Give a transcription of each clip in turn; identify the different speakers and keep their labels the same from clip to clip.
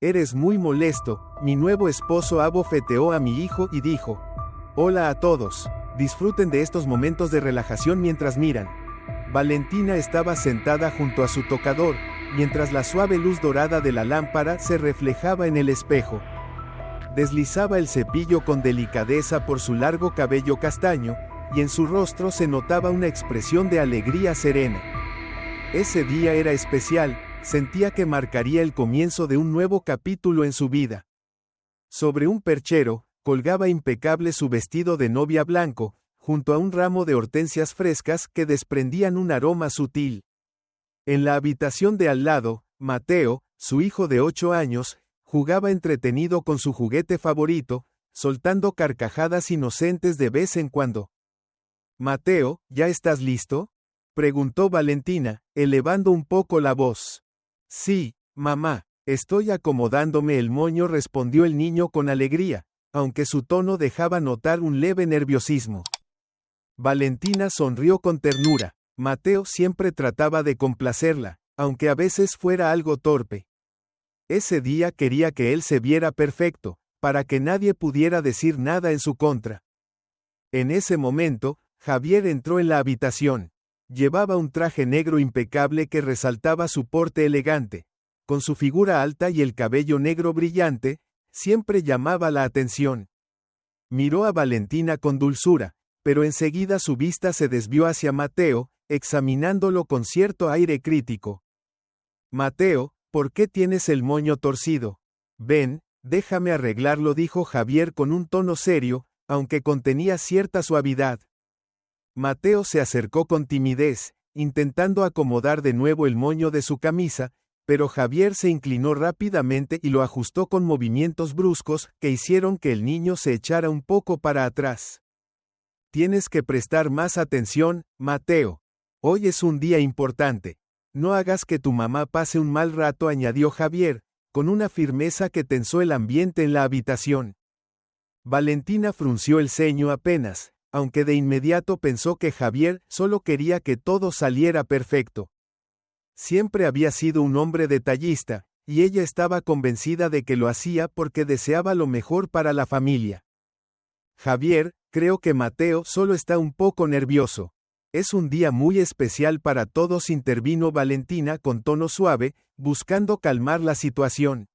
Speaker 1: Eres muy molesto. Mi nuevo esposo abofeteó a mi hijo y dijo: hola a todos. Disfruten de estos momentos de relajación mientras miran. Valentina estaba sentada junto a su tocador, mientras la suave luz dorada de la lámpara se reflejaba en el espejo. Deslizaba el cepillo con delicadeza por su largo cabello castaño, y en su rostro se notaba una expresión de alegría serena. Ese día era especial, sentía que marcaría el comienzo de un nuevo capítulo en su vida. Sobre un perchero, colgaba impecable su vestido de novia blanco, junto a un ramo de hortensias frescas que desprendían un aroma sutil. En la habitación de al lado, Mateo, su hijo de 8 años, jugaba entretenido con su juguete favorito, soltando carcajadas inocentes de vez en cuando. «Mateo, ¿ya estás listo?», preguntó Valentina, elevando un poco la voz. «Sí, mamá, estoy acomodándome el moño», respondió el niño con alegría, aunque su tono dejaba notar un leve nerviosismo. Valentina sonrió con ternura. Mateo siempre trataba de complacerla, aunque a veces fuera algo torpe. Ese día quería que él se viera perfecto, para que nadie pudiera decir nada en su contra. En ese momento, Javier entró en la habitación. Llevaba un traje negro impecable que resaltaba su porte elegante. Con su figura alta y el cabello negro brillante, siempre llamaba la atención. Miró a Valentina con dulzura, pero enseguida su vista se desvió hacia Mateo, examinándolo con cierto aire crítico. «Mateo, ¿por qué tienes el moño torcido? Ven, déjame arreglarlo», dijo Javier con un tono serio, aunque contenía cierta suavidad. Mateo se acercó con timidez, intentando acomodar de nuevo el moño de su camisa, pero Javier se inclinó rápidamente y lo ajustó con movimientos bruscos que hicieron que el niño se echara un poco para atrás. «Tienes que prestar más atención, Mateo. Hoy es un día importante. No hagas que tu mamá pase un mal rato», añadió Javier, con una firmeza que tensó el ambiente en la habitación. Valentina frunció el ceño apenas, aunque de inmediato pensó que Javier solo quería que todo saliera perfecto. Siempre había sido un hombre detallista, y ella estaba convencida de que lo hacía porque deseaba lo mejor para la familia. «Javier, creo que Mateo solo está un poco nervioso. Es un día muy especial para todos», intervino Valentina con tono suave, buscando calmar la situación.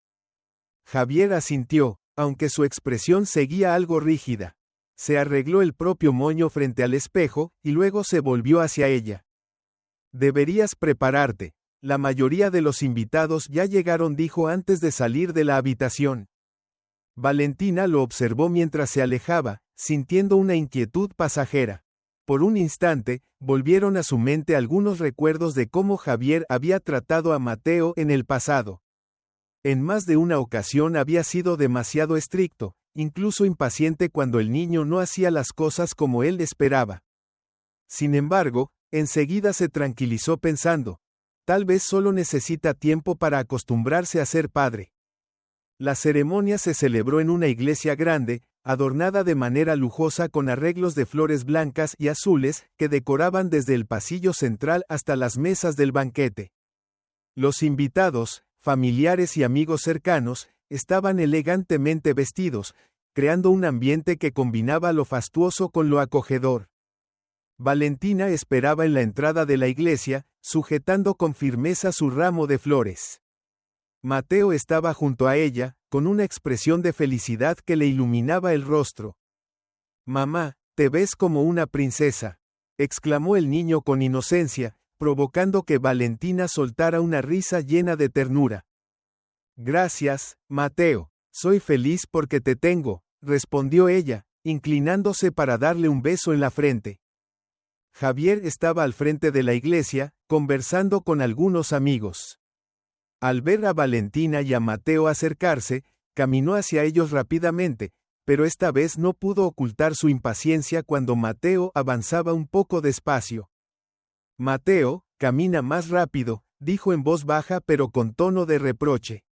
Speaker 1: Javier asintió, aunque su expresión seguía algo rígida. Se arregló el propio moño frente al espejo, y luego se volvió hacia ella. «Deberías prepararte. La mayoría de los invitados ya llegaron», dijo antes de salir de la habitación. Valentina lo observó mientras se alejaba, sintiendo una inquietud pasajera. Por un instante, volvieron a su mente algunos recuerdos de cómo Javier había tratado a Mateo en el pasado. En más de una ocasión había sido demasiado estricto, incluso impaciente cuando el niño no hacía las cosas como él esperaba. Sin embargo, enseguida se tranquilizó pensando: tal vez solo necesita tiempo para acostumbrarse a ser padre. La ceremonia se celebró en una iglesia grande, adornada de manera lujosa con arreglos de flores blancas y azules que decoraban desde el pasillo central hasta las mesas del banquete. Los invitados, familiares y amigos cercanos, estaban elegantemente vestidos, creando un ambiente que combinaba lo fastuoso con lo acogedor. Valentina esperaba en la entrada de la iglesia, sujetando con firmeza su ramo de flores. Mateo estaba junto a ella, con una expresión de felicidad que le iluminaba el rostro. «Mamá, te ves como una princesa», exclamó el niño con inocencia, provocando que Valentina soltara una risa llena de ternura. «Gracias, Mateo. Soy feliz porque te tengo», respondió ella, inclinándose para darle un beso en la frente. Javier estaba al frente de la iglesia, conversando con algunos amigos. Al ver a Valentina y a Mateo acercarse, caminó hacia ellos rápidamente, pero esta vez no pudo ocultar su impaciencia cuando Mateo avanzaba un poco despacio. «Mateo, camina más rápido», dijo en voz baja pero con tono de reproche.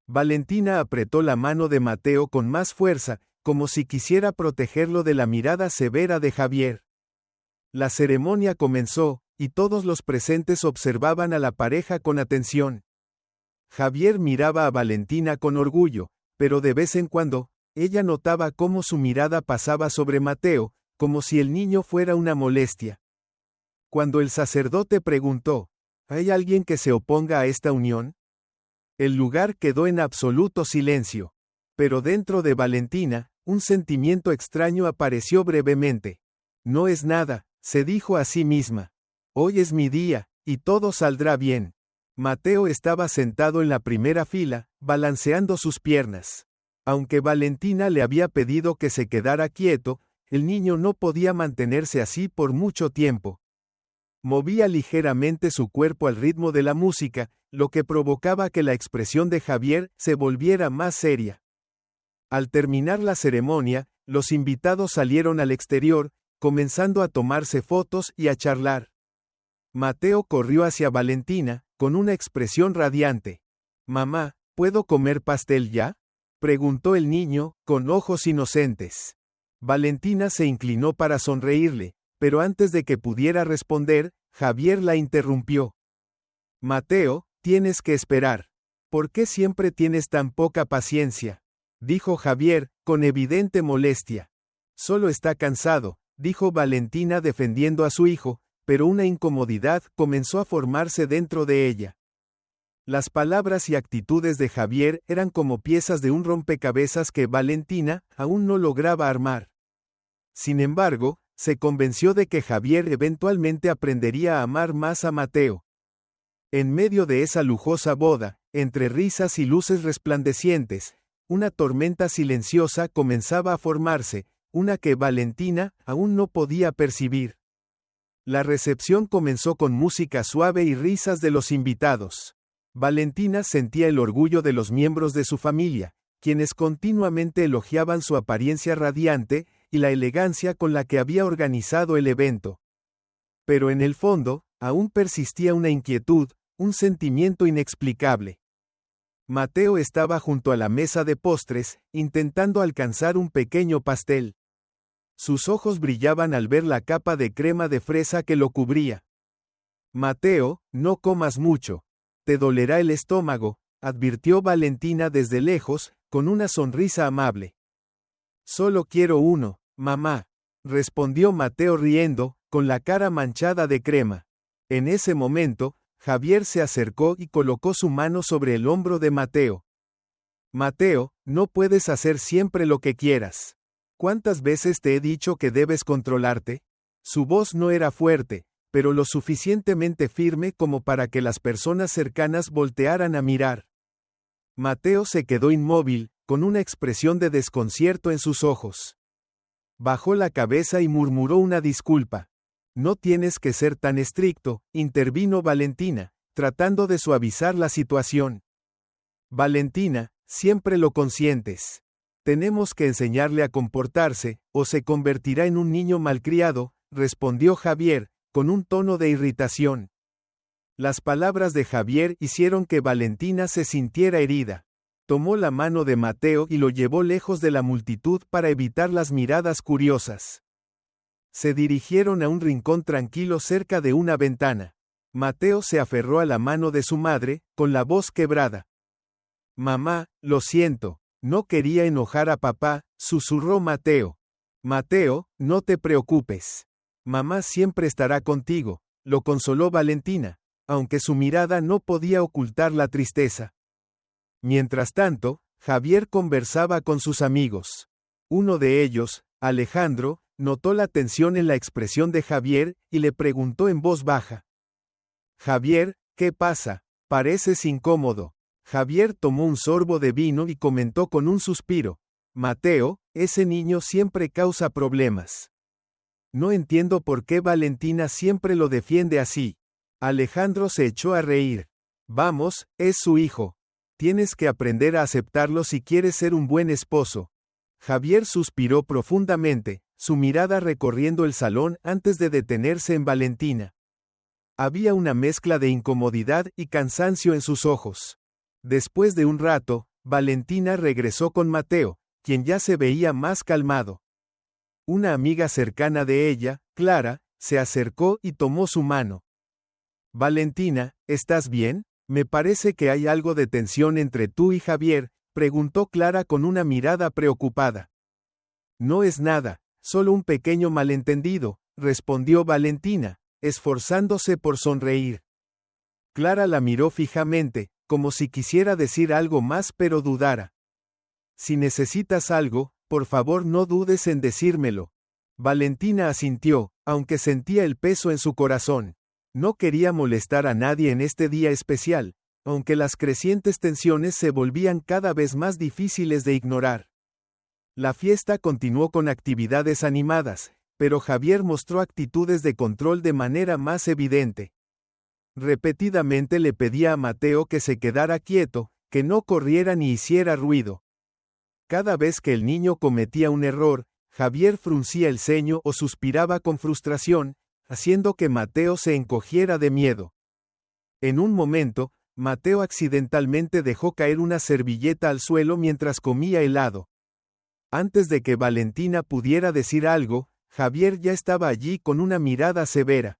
Speaker 1: Valentina apretó la mano de Mateo con más fuerza, como si quisiera protegerlo de la mirada severa de Javier. La ceremonia comenzó, y todos los presentes observaban a la pareja con atención. Javier miraba a Valentina con orgullo, pero de vez en cuando, ella notaba cómo su mirada pasaba sobre Mateo, como si el niño fuera una molestia. Cuando el sacerdote preguntó, ¿hay alguien que se oponga a esta unión? El lugar quedó en absoluto silencio. Pero dentro de Valentina, un sentimiento extraño apareció brevemente. No es nada, se dijo a sí misma. Hoy es mi día, y todo saldrá bien. Mateo estaba sentado en la primera fila, balanceando sus piernas. Aunque Valentina le había pedido que se quedara quieto, el niño no podía mantenerse así por mucho tiempo. Movía ligeramente su cuerpo al ritmo de la música, lo que provocaba que la expresión de Javier se volviera más seria. Al terminar la ceremonia, los invitados salieron al exterior, comenzando a tomarse fotos y a charlar. Mateo corrió hacia Valentina, con una expresión radiante. «Mamá, ¿puedo comer pastel ya?», preguntó el niño, con ojos inocentes. Valentina se inclinó para sonreírle, pero antes de que pudiera responder, Javier la interrumpió. «Mateo, tienes que esperar. ¿Por qué siempre tienes tan poca paciencia?», dijo Javier, con evidente molestia. «Solo está cansado», dijo Valentina defendiendo a su hijo, pero una incomodidad comenzó a formarse dentro de ella. Las palabras y actitudes de Javier eran como piezas de un rompecabezas que Valentina aún no lograba armar. Sin embargo, se convenció de que Javier eventualmente aprendería a amar más a Mateo. En medio de esa lujosa boda, entre risas y luces resplandecientes, una tormenta silenciosa comenzaba a formarse, una que Valentina aún no podía percibir. La recepción comenzó con música suave y risas de los invitados. Valentina sentía el orgullo de los miembros de su familia, quienes continuamente elogiaban su apariencia radiante y la elegancia con la que había organizado el evento. Pero en el fondo, aún persistía una inquietud, un sentimiento inexplicable. Mateo estaba junto a la mesa de postres, intentando alcanzar un pequeño pastel. Sus ojos brillaban al ver la capa de crema de fresa que lo cubría. «Mateo, no comas mucho. Te dolerá el estómago», advirtió Valentina desde lejos, con una sonrisa amable. «Solo quiero uno, mamá», respondió Mateo riendo, con la cara manchada de crema. En ese momento, Javier se acercó y colocó su mano sobre el hombro de Mateo. «Mateo, no puedes hacer siempre lo que quieras. ¿Cuántas veces te he dicho que debes controlarte?». Su voz no era fuerte, pero lo suficientemente firme como para que las personas cercanas voltearan a mirar. Mateo se quedó inmóvil, con una expresión de desconcierto en sus ojos. Bajó la cabeza y murmuró una disculpa. «No tienes que ser tan estricto», intervino Valentina, tratando de suavizar la situación. «Valentina, siempre lo consientes. Tenemos que enseñarle a comportarse, o se convertirá en un niño malcriado», respondió Javier, con un tono de irritación. Las palabras de Javier hicieron que Valentina se sintiera herida. Tomó la mano de Mateo y lo llevó lejos de la multitud para evitar las miradas curiosas. Se dirigieron a un rincón tranquilo cerca de una ventana. Mateo se aferró a la mano de su madre, con la voz quebrada. «Mamá, lo siento, no quería enojar a papá», susurró Mateo. «Mateo, no te preocupes. Mamá siempre estará contigo», lo consoló Valentina, aunque su mirada no podía ocultar la tristeza. Mientras tanto, Javier conversaba con sus amigos. Uno de ellos, Alejandro, notó la tensión en la expresión de Javier y le preguntó en voz baja. «Javier, ¿qué pasa? Pareces incómodo». Javier tomó un sorbo de vino y comentó con un suspiro. «Mateo, ese niño siempre causa problemas. No entiendo por qué Valentina siempre lo defiende así». Alejandro se echó a reír. «Vamos, es su hijo. Tienes que aprender a aceptarlo si quieres ser un buen esposo». Javier suspiró profundamente, su mirada recorriendo el salón antes de detenerse en Valentina. Había una mezcla de incomodidad y cansancio en sus ojos. Después de un rato, Valentina regresó con Mateo, quien ya se veía más calmado. Una amiga cercana de ella, Clara, se acercó y tomó su mano. «Valentina, ¿estás bien?», Me parece que hay algo de tensión entre tú y Javier, preguntó Clara con una mirada preocupada. No es nada, solo un pequeño malentendido, respondió Valentina, esforzándose por sonreír. Clara la miró fijamente, como si quisiera decir algo más pero dudara. Si necesitas algo, por favor no dudes en decírmelo. Valentina asintió, aunque sentía el peso en su corazón. No quería molestar a nadie en este día especial, aunque las crecientes tensiones se volvían cada vez más difíciles de ignorar. La fiesta continuó con actividades animadas, pero Javier mostró actitudes de control de manera más evidente. Repetidamente le pedía a Mateo que se quedara quieto, que no corriera ni hiciera ruido. Cada vez que el niño cometía un error, Javier fruncía el ceño o suspiraba con frustración, haciendo que Mateo se encogiera de miedo. En un momento, Mateo accidentalmente dejó caer una servilleta al suelo mientras comía helado. Antes de que Valentina pudiera decir algo, Javier ya estaba allí con una mirada severa.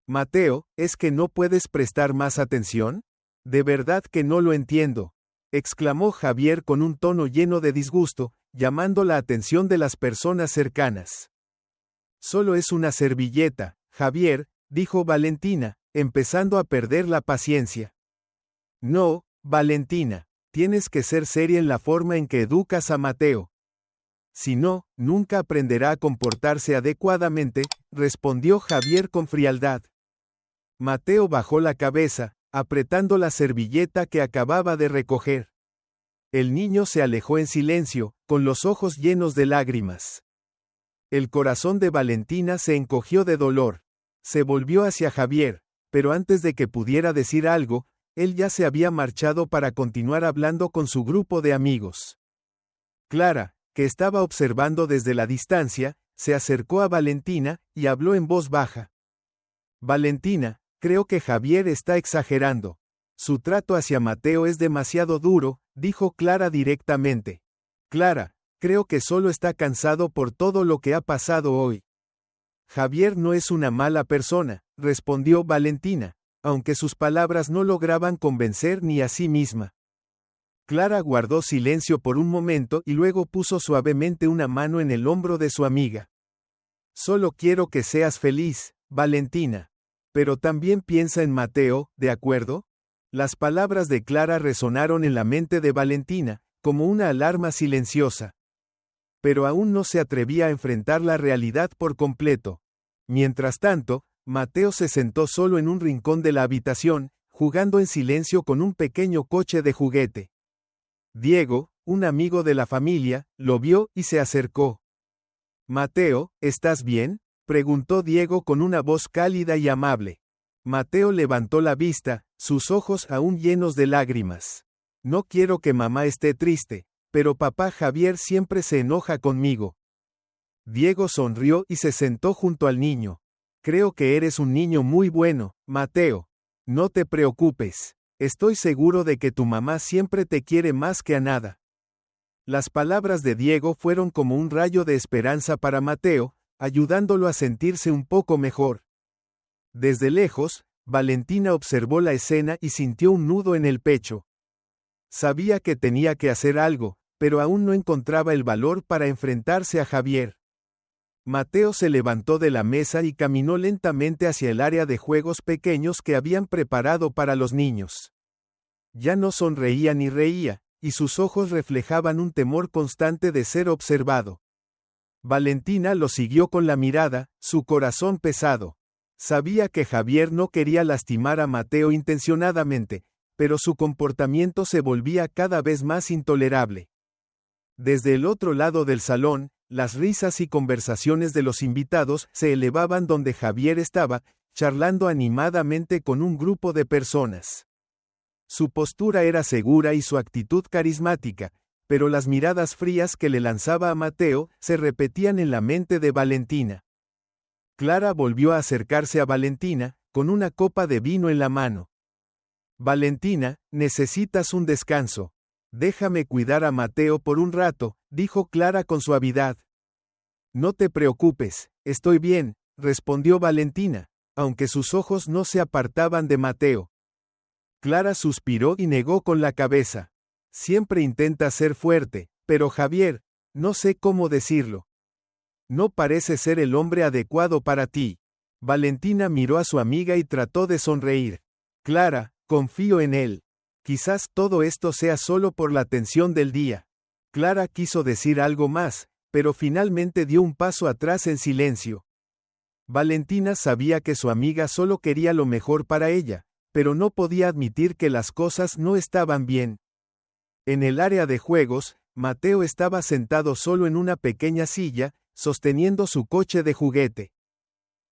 Speaker 1: Mateo, ¿es que no puedes prestar más atención? De verdad que no lo entiendo, exclamó Javier con un tono lleno de disgusto, llamando la atención de las personas cercanas. Solo es una servilleta, Javier, dijo Valentina, empezando a perder la paciencia. No, Valentina, tienes que ser seria en la forma en que educas a Mateo. Si no, nunca aprenderá a comportarse adecuadamente, respondió Javier con frialdad. Mateo bajó la cabeza, apretando la servilleta que acababa de recoger. El niño se alejó en silencio, con los ojos llenos de lágrimas. El corazón de Valentina se encogió de dolor. Se volvió hacia Javier, pero antes de que pudiera decir algo, él ya se había marchado para continuar hablando con su grupo de amigos. Clara, que estaba observando desde la distancia, se acercó a Valentina y habló en voz baja. Valentina, creo que Javier está exagerando. Su trato hacia Mateo es demasiado duro, dijo Clara directamente. Clara, creo que solo está cansado por todo lo que ha pasado hoy. Javier no es una mala persona, respondió Valentina, aunque sus palabras no lograban convencer ni a sí misma. Clara guardó silencio por un momento y luego puso suavemente una mano en el hombro de su amiga. Solo quiero que seas feliz, Valentina. Pero también piensa en Mateo, ¿de acuerdo? Las palabras de Clara resonaron en la mente de Valentina, como una alarma silenciosa. Pero aún no se atrevía a enfrentar la realidad por completo. Mientras tanto, Mateo se sentó solo en un rincón de la habitación, jugando en silencio con un pequeño coche de juguete. Diego, un amigo de la familia, lo vio y se acercó. Mateo, ¿estás bien?, preguntó Diego con una voz cálida y amable. Mateo levantó la vista, sus ojos aún llenos de lágrimas. No quiero que mamá esté triste, pero papá Javier siempre se enoja conmigo. Diego sonrió y se sentó junto al niño. Creo que eres un niño muy bueno, Mateo. No te preocupes. Estoy seguro de que tu mamá siempre te quiere más que a nada. Las palabras de Diego fueron como un rayo de esperanza para Mateo, ayudándolo a sentirse un poco mejor. Desde lejos, Valentina observó la escena y sintió un nudo en el pecho. Sabía que tenía que hacer algo, pero aún no encontraba el valor para enfrentarse a Javier. Mateo se levantó de la mesa y caminó lentamente hacia el área de juegos pequeños que habían preparado para los niños. Ya no sonreía ni reía, y sus ojos reflejaban un temor constante de ser observado. Valentina lo siguió con la mirada, su corazón pesado. Sabía que Javier no quería lastimar a Mateo intencionadamente, pero su comportamiento se volvía cada vez más intolerable. Desde el otro lado del salón, las risas y conversaciones de los invitados se elevaban donde Javier estaba, charlando animadamente con un grupo de personas. Su postura era segura y su actitud carismática, pero las miradas frías que le lanzaba a Mateo se repetían en la mente de Valentina. Clara volvió a acercarse a Valentina, con una copa de vino en la mano. Valentina, necesitas un descanso. Déjame cuidar a Mateo por un rato, dijo Clara con suavidad. No te preocupes, estoy bien, respondió Valentina, aunque sus ojos no se apartaban de Mateo. Clara suspiró y negó con la cabeza. Siempre intenta ser fuerte, pero Javier, no sé cómo decirlo. No parece ser el hombre adecuado para ti. Valentina miró a su amiga y trató de sonreír. Clara, confío en él. Quizás todo esto sea solo por la tensión del día. Clara quiso decir algo más, pero finalmente dio un paso atrás en silencio. Valentina sabía que su amiga solo quería lo mejor para ella, pero no podía admitir que las cosas no estaban bien. En el área de juegos, Mateo estaba sentado solo en una pequeña silla, sosteniendo su coche de juguete.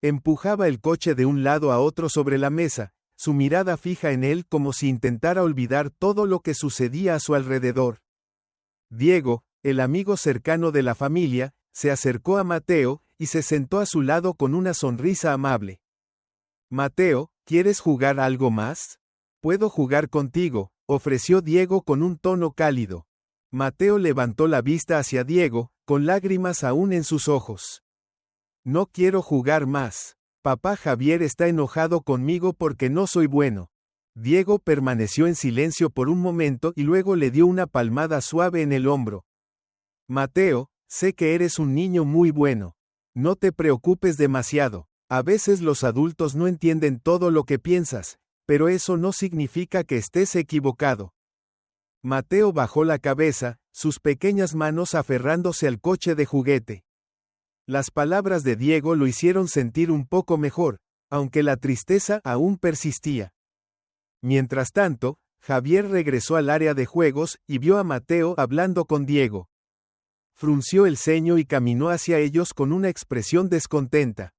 Speaker 1: Empujaba el coche de un lado a otro sobre la mesa, su mirada fija en él como si intentara olvidar todo lo que sucedía a su alrededor. Diego, el amigo cercano de la familia, se acercó a Mateo y se sentó a su lado con una sonrisa amable. Mateo, ¿quieres jugar algo más? Puedo jugar contigo, ofreció Diego con un tono cálido. Mateo levantó la vista hacia Diego, con lágrimas aún en sus ojos. No quiero jugar más. Papá Javier está enojado conmigo porque no soy bueno. Diego permaneció en silencio por un momento y luego le dio una palmada suave en el hombro. Mateo, sé que eres un niño muy bueno. No te preocupes demasiado. A veces los adultos no entienden todo lo que piensas, pero eso no significa que estés equivocado. Mateo bajó la cabeza, sus pequeñas manos aferrándose al coche de juguete. Las palabras de Diego lo hicieron sentir un poco mejor, aunque la tristeza aún persistía. Mientras tanto, Javier regresó al área de juegos y vio a Mateo hablando con Diego. Frunció el ceño y caminó hacia ellos con una expresión descontenta.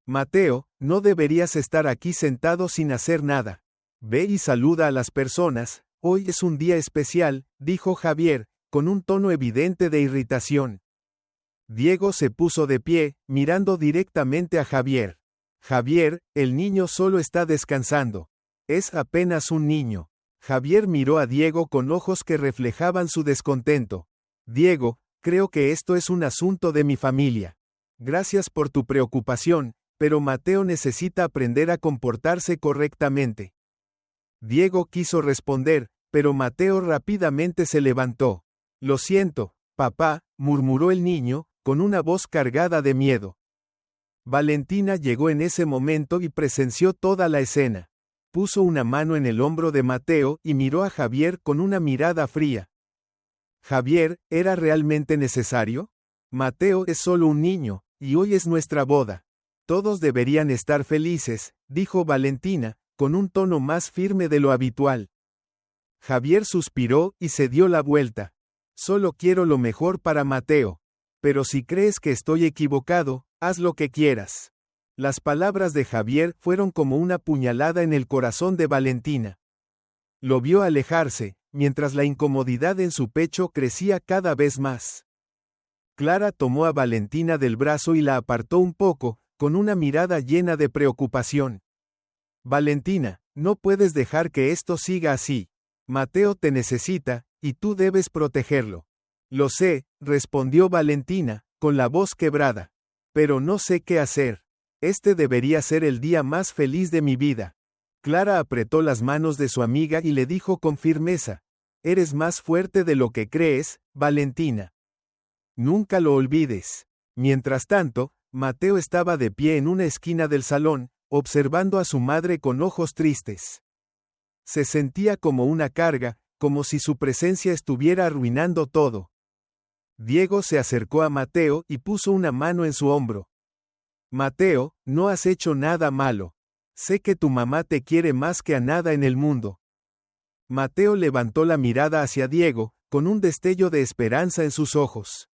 Speaker 1: Mateo, no deberías estar aquí sentado sin hacer nada. Ve y saluda a las personas, hoy es un día especial, dijo Javier, con un tono evidente de irritación. Diego se puso de pie, mirando directamente a Javier. Javier, el niño solo está descansando. Es apenas un niño. Javier miró a Diego con ojos que reflejaban su descontento. Diego, creo que esto es un asunto de mi familia. Gracias por tu preocupación, pero Mateo necesita aprender a comportarse correctamente. Diego quiso responder, pero Mateo rápidamente se levantó. Lo siento, papá, murmuró el niño, con una voz cargada de miedo. Valentina llegó en ese momento y presenció toda la escena. Puso una mano en el hombro de Mateo y miró a Javier con una mirada fría. Javier, ¿era realmente necesario? Mateo es solo un niño, y hoy es nuestra boda. Todos deberían estar felices, dijo Valentina, con un tono más firme de lo habitual. Javier suspiró y se dio la vuelta. Solo quiero lo mejor para Mateo. Pero si crees que estoy equivocado, haz lo que quieras. Las palabras de Javier fueron como una puñalada en el corazón de Valentina. Lo vio alejarse, mientras la incomodidad en su pecho crecía cada vez más. Clara tomó a Valentina del brazo y la apartó un poco, con una mirada llena de preocupación. Valentina, no puedes dejar que esto siga así. Mateo te necesita, y tú debes protegerlo. Lo sé, respondió Valentina, con la voz quebrada. Pero no sé qué hacer. Este debería ser el día más feliz de mi vida. Clara apretó las manos de su amiga y le dijo con firmeza. Eres más fuerte de lo que crees, Valentina. Nunca lo olvides. Mientras tanto, Mateo estaba de pie en una esquina del salón, observando a su madre con ojos tristes. Se sentía como una carga, como si su presencia estuviera arruinando todo. Diego se acercó a Mateo y puso una mano en su hombro. Mateo, no has hecho nada malo. Sé que tu mamá te quiere más que a nada en el mundo. Mateo levantó la mirada hacia Diego, con un destello de esperanza en sus ojos.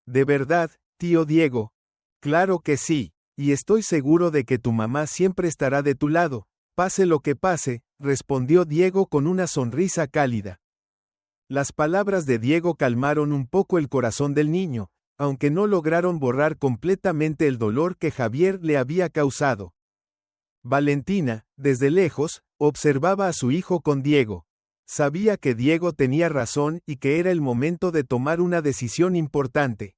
Speaker 1: ¿De verdad, tío Diego? Claro que sí, y estoy seguro de que tu mamá siempre estará de tu lado, pase lo que pase, respondió Diego con una sonrisa cálida. Las palabras de Diego calmaron un poco el corazón del niño, aunque no lograron borrar completamente el dolor que Javier le había causado. Valentina, desde lejos, observaba a su hijo con Diego. Sabía que Diego tenía razón y que era el momento de tomar una decisión importante.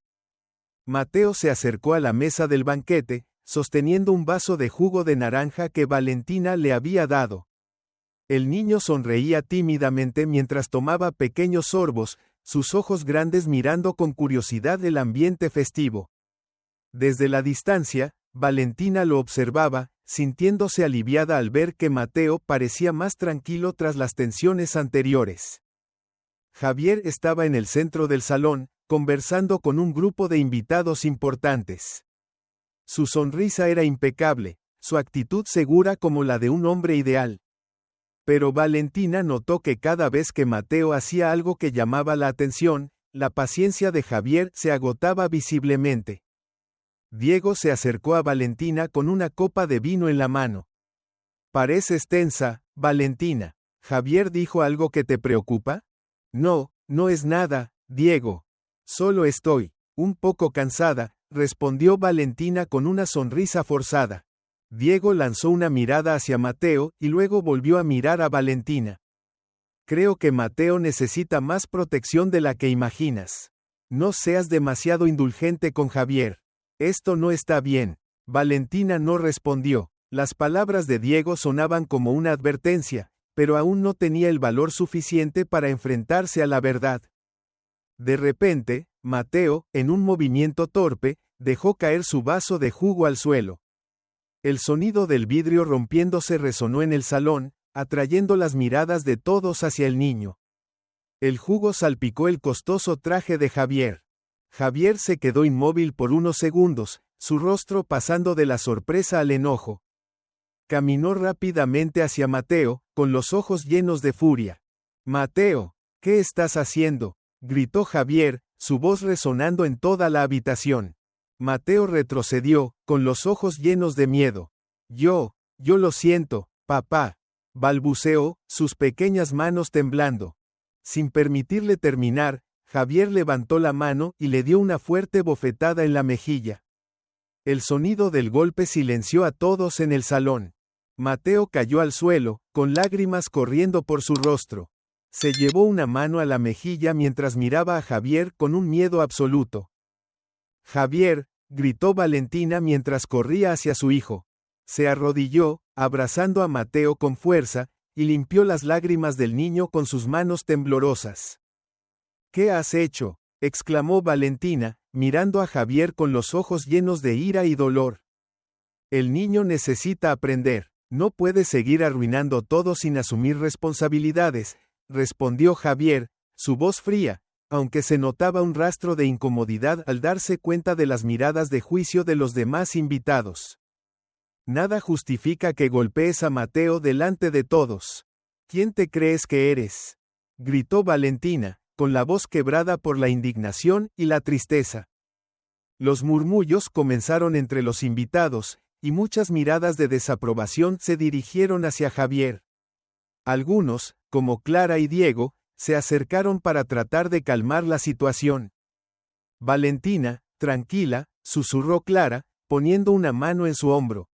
Speaker 1: Mateo se acercó a la mesa del banquete, sosteniendo un vaso de jugo de naranja que Valentina le había dado. El niño sonreía tímidamente mientras tomaba pequeños sorbos, sus ojos grandes mirando con curiosidad el ambiente festivo. Desde la distancia, Valentina lo observaba, sintiéndose aliviada al ver que Mateo parecía más tranquilo tras las tensiones anteriores. Javier estaba en el centro del salón, conversando con un grupo de invitados importantes. Su sonrisa era impecable, su actitud segura como la de un hombre ideal. Pero Valentina notó que cada vez que Mateo hacía algo que llamaba la atención, la paciencia de Javier se agotaba visiblemente. Diego se acercó a Valentina con una copa de vino en la mano. «Pareces tensa, Valentina. ¿Javier dijo algo que te preocupa?» «No, no es nada, Diego. Solo estoy un poco cansada», respondió Valentina con una sonrisa forzada. Diego lanzó una mirada hacia Mateo y luego volvió a mirar a Valentina. «Creo que Mateo necesita más protección de la que imaginas. No seas demasiado indulgente con Javier. Esto no está bien». Valentina no respondió. Las palabras de Diego sonaban como una advertencia, pero aún no tenía el valor suficiente para enfrentarse a la verdad. De repente, Mateo, en un movimiento torpe, dejó caer su vaso de jugo al suelo. El sonido del vidrio rompiéndose resonó en el salón, atrayendo las miradas de todos hacia el niño. El jugo salpicó el costoso traje de Javier. Javier se quedó inmóvil por unos segundos, su rostro pasando de la sorpresa al enojo. Caminó rápidamente hacia Mateo, con los ojos llenos de furia. «Mateo, ¿qué estás haciendo?», gritó Javier, su voz resonando en toda la habitación. Mateo retrocedió, con los ojos llenos de miedo. Yo lo siento, papá», balbuceó, sus pequeñas manos temblando. Sin permitirle terminar, Javier levantó la mano y le dio una fuerte bofetada en la mejilla. El sonido del golpe silenció a todos en el salón. Mateo cayó al suelo, con lágrimas corriendo por su rostro. Se llevó una mano a la mejilla mientras miraba a Javier con un miedo absoluto. «Javier», gritó Valentina mientras corría hacia su hijo. Se arrodilló, abrazando a Mateo con fuerza, y limpió las lágrimas del niño con sus manos temblorosas. «¿Qué has hecho?», exclamó Valentina, mirando a Javier con los ojos llenos de ira y dolor. «El niño necesita aprender, no puede seguir arruinando todo sin asumir responsabilidades», respondió Javier, su voz fría, aunque se notaba un rastro de incomodidad al darse cuenta de las miradas de juicio de los demás invitados. «Nada justifica que golpees a Mateo delante de todos. ¿Quién te crees que eres?», gritó Valentina, con la voz quebrada por la indignación y la tristeza. Los murmullos comenzaron entre los invitados, y muchas miradas de desaprobación se dirigieron hacia Javier. Algunos, como Clara y Diego, se acercaron para tratar de calmar la situación. «Valentina, tranquila», susurró Clara, poniendo una mano en su hombro.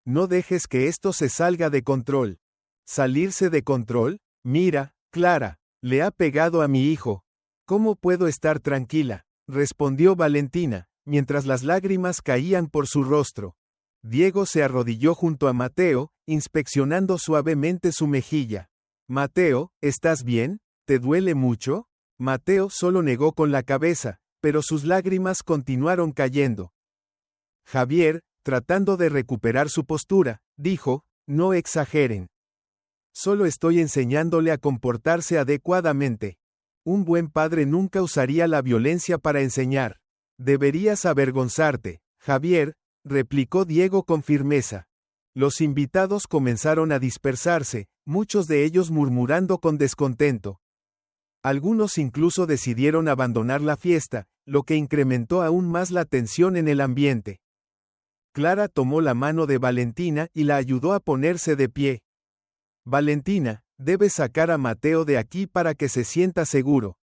Speaker 1: «No dejes que esto se salga de control». «¿Salirse de control? Mira, Clara, le ha pegado a mi hijo. ¿Cómo puedo estar tranquila?», respondió Valentina, mientras las lágrimas caían por su rostro. Diego se arrodilló junto a Mateo, inspeccionando suavemente su mejilla. «Mateo, ¿estás bien? ¿Te duele mucho?». Mateo solo negó con la cabeza, pero sus lágrimas continuaron cayendo. Javier, tratando de recuperar su postura, dijo: «No exageren. Solo estoy enseñándole a comportarse adecuadamente. Un buen padre nunca usaría la violencia para enseñar». «Deberías avergonzarte, Javier», replicó Diego con firmeza. Los invitados comenzaron a dispersarse, muchos de ellos murmurando con descontento. Algunos incluso decidieron abandonar la fiesta, lo que incrementó aún más la tensión en el ambiente. Clara tomó la mano de Valentina y la ayudó a ponerse de pie. «Valentina, debes sacar a Mateo de aquí para que se sienta seguro.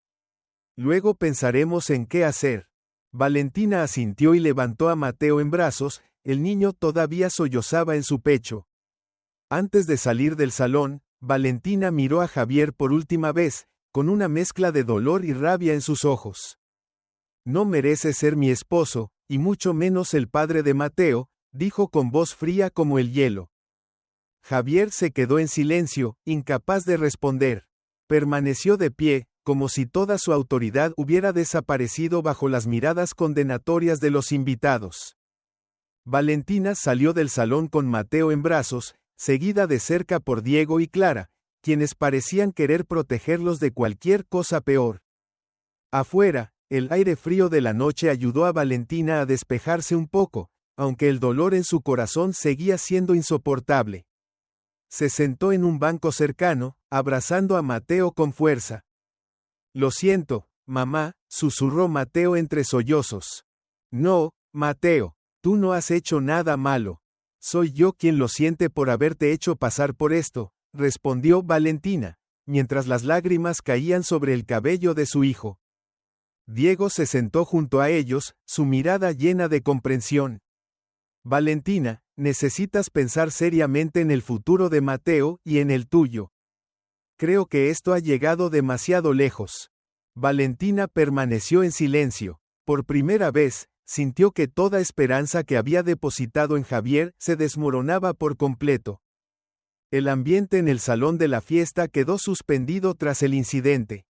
Speaker 1: Luego pensaremos en qué hacer». Valentina asintió y levantó a Mateo en brazos, el niño todavía sollozaba en su pecho. Antes de salir del salón, Valentina miró a Javier por última vez, con una mezcla de dolor y rabia en sus ojos. «No mereces ser mi esposo, y mucho menos el padre de Mateo», dijo con voz fría como el hielo. Javier se quedó en silencio, incapaz de responder. Permaneció de pie, como si toda su autoridad hubiera desaparecido bajo las miradas condenatorias de los invitados. Valentina salió del salón con Mateo en brazos, seguida de cerca por Diego y Clara, quienes parecían querer protegerlos de cualquier cosa peor. Afuera, el aire frío de la noche ayudó a Valentina a despejarse un poco, aunque el dolor en su corazón seguía siendo insoportable. Se sentó en un banco cercano, abrazando a Mateo con fuerza. «Lo siento, mamá», susurró Mateo entre sollozos. «No, Mateo, tú no has hecho nada malo. Soy yo quien lo siente por haberte hecho pasar por esto», respondió Valentina, mientras las lágrimas caían sobre el cabello de su hijo. Diego se sentó junto a ellos, su mirada llena de comprensión. «Valentina, necesitas pensar seriamente en el futuro de Mateo y en el tuyo. Creo que esto ha llegado demasiado lejos». Valentina permaneció en silencio. Por primera vez, sintió que toda esperanza que había depositado en Javier se desmoronaba por completo. El ambiente en el salón de la fiesta quedó suspendido tras el incidente.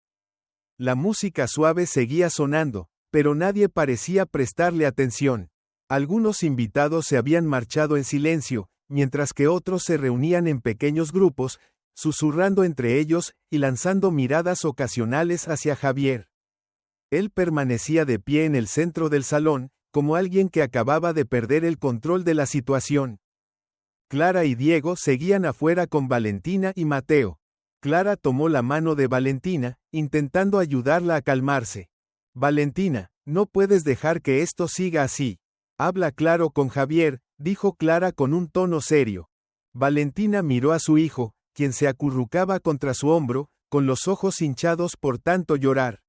Speaker 1: La música suave seguía sonando, pero nadie parecía prestarle atención. Algunos invitados se habían marchado en silencio, mientras que otros se reunían en pequeños grupos, susurrando entre ellos y lanzando miradas ocasionales hacia Javier. Él permanecía de pie en el centro del salón, como alguien que acababa de perder el control de la situación. Clara y Diego seguían afuera con Valentina y Mateo. Clara tomó la mano de Valentina, intentando ayudarla a calmarse. «Valentina, no puedes dejar que esto siga así. Habla claro con Javier», dijo Clara con un tono serio. Valentina miró a su hijo, quien se acurrucaba contra su hombro, con los ojos hinchados por tanto llorar.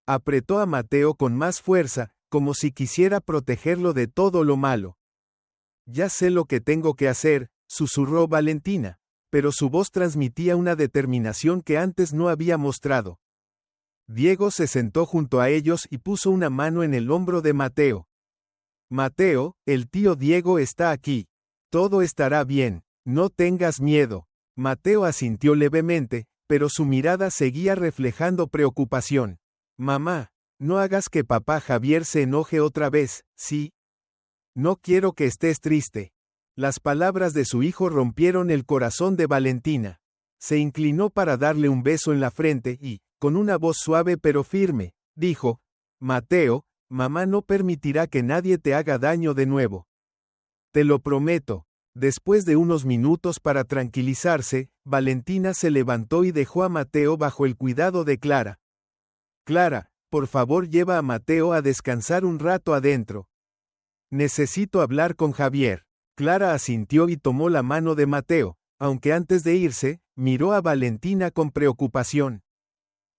Speaker 1: Apretó a Mateo con más fuerza, como si quisiera protegerlo de todo lo malo. «Ya sé lo que tengo que hacer», susurró Valentina, pero su voz transmitía una determinación que antes no había mostrado. Diego se sentó junto a ellos y puso una mano en el hombro de Mateo. «Mateo, el tío Diego está aquí. Todo estará bien, no tengas miedo». Mateo asintió levemente, pero su mirada seguía reflejando preocupación. «Mamá, no hagas que papá Javier se enoje otra vez, ¿sí? No quiero que estés triste». Las palabras de su hijo rompieron el corazón de Valentina. Se inclinó para darle un beso en la frente y, con una voz suave pero firme, dijo: «Mateo, mamá no permitirá que nadie te haga daño de nuevo. Te lo prometo». Después de unos minutos para tranquilizarse, Valentina se levantó y dejó a Mateo bajo el cuidado de Clara. «Clara, por favor lleva a Mateo a descansar un rato adentro. Necesito hablar con Javier». Clara asintió y tomó la mano de Mateo, aunque antes de irse, miró a Valentina con preocupación.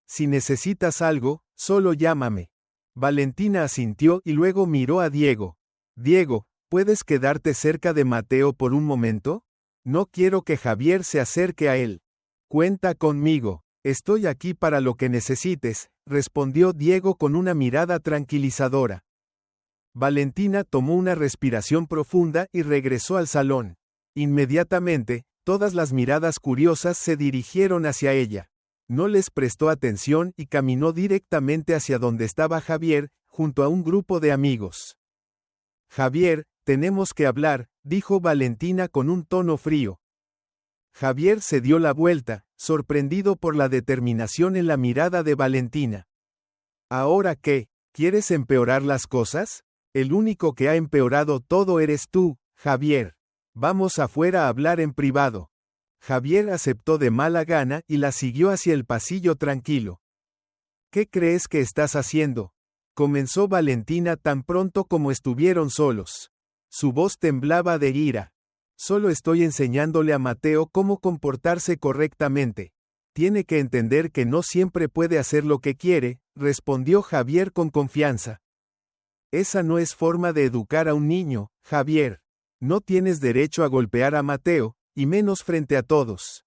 Speaker 1: «Si necesitas algo, solo llámame». Valentina asintió y luego miró a Diego. «Diego, ¿puedes quedarte cerca de Mateo por un momento? No quiero que Javier se acerque a él». «Cuenta conmigo, estoy aquí para lo que necesites», respondió Diego con una mirada tranquilizadora. Valentina tomó una respiración profunda y regresó al salón. Inmediatamente, todas las miradas curiosas se dirigieron hacia ella. No les prestó atención y caminó directamente hacia donde estaba Javier, junto a un grupo de amigos. «Javier, tenemos que hablar», dijo Valentina con un tono frío. Javier se dio la vuelta, sorprendido por la determinación en la mirada de Valentina. «¿Ahora qué? ¿Quieres empeorar las cosas? El único que ha empeorado todo eres tú, Javier. Vamos afuera a hablar en privado». Javier aceptó de mala gana y la siguió hacia el pasillo tranquilo. «¿Qué crees que estás haciendo?», comenzó Valentina tan pronto como estuvieron solos. Su voz temblaba de ira. «Solo estoy enseñándole a Mateo cómo comportarse correctamente. Tiene que entender que no siempre puede hacer lo que quiere», respondió Javier con confianza. «Esa no es forma de educar a un niño, Javier. No tienes derecho a golpear a Mateo, y menos frente a todos»,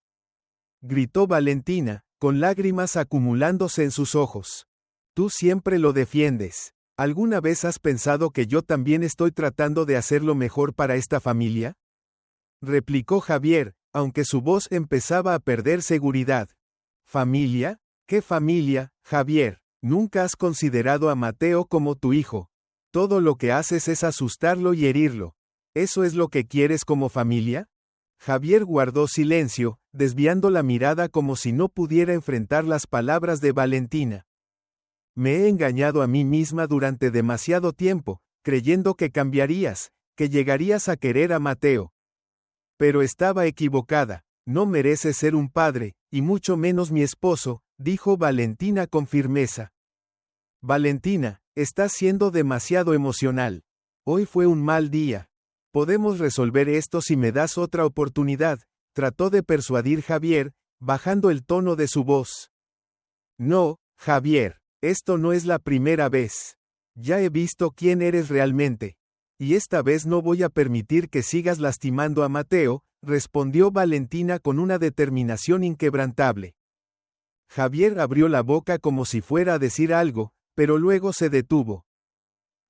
Speaker 1: gritó Valentina, con lágrimas acumulándose en sus ojos. «Tú siempre lo defiendes. ¿Alguna vez has pensado que yo también estoy tratando de hacer lo mejor para esta familia?», replicó Javier, aunque su voz empezaba a perder seguridad. ¿Familia? ¿Qué familia, Javier? Nunca has considerado a Mateo como tu hijo. Todo lo que haces es asustarlo y herirlo. ¿Eso es lo que quieres como familia? Javier guardó silencio, desviando la mirada como si no pudiera enfrentar las palabras de Valentina. Me he engañado a mí misma durante demasiado tiempo, creyendo que cambiarías, que llegarías a querer a Mateo. Pero estaba equivocada, no mereces ser un padre, y mucho menos mi esposo, dijo Valentina con firmeza. Valentina, estás siendo demasiado emocional. Hoy fue un mal día. Podemos resolver esto si me das otra oportunidad, trató de persuadir Javier, bajando el tono de su voz. No, Javier, esto no es la primera vez. Ya he visto quién eres realmente. Y esta vez no voy a permitir que sigas lastimando a Mateo, respondió Valentina con una determinación inquebrantable. Javier abrió la boca como si fuera a decir algo, pero luego se detuvo.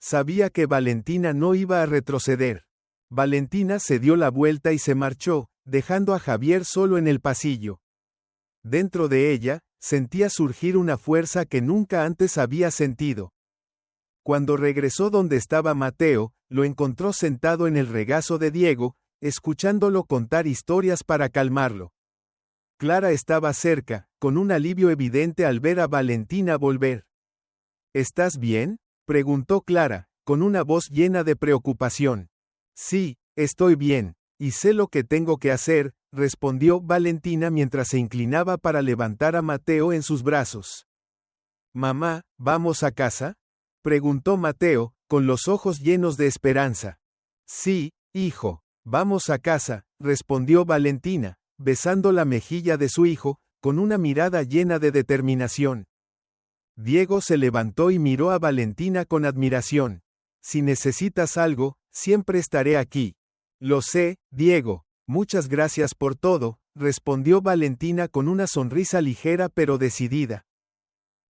Speaker 1: Sabía que Valentina no iba a retroceder. Valentina se dio la vuelta y se marchó, dejando a Javier solo en el pasillo. Dentro de ella, sentía surgir una fuerza que nunca antes había sentido. Cuando regresó donde estaba Mateo, lo encontró sentado en el regazo de Diego, escuchándolo contar historias para calmarlo. Clara estaba cerca, con un alivio evidente al ver a Valentina volver. ¿Estás bien?, preguntó Clara, con una voz llena de preocupación. Sí, estoy bien, y sé lo que tengo que hacer, respondió Valentina mientras se inclinaba para levantar a Mateo en sus brazos. Mamá, ¿vamos a casa?, preguntó Mateo, con los ojos llenos de esperanza. Sí, hijo, vamos a casa, respondió Valentina, besando la mejilla de su hijo, con una mirada llena de determinación. Diego se levantó y miró a Valentina con admiración. Si necesitas algo, siempre estaré aquí. Lo sé, Diego, muchas gracias por todo, respondió Valentina con una sonrisa ligera pero decidida.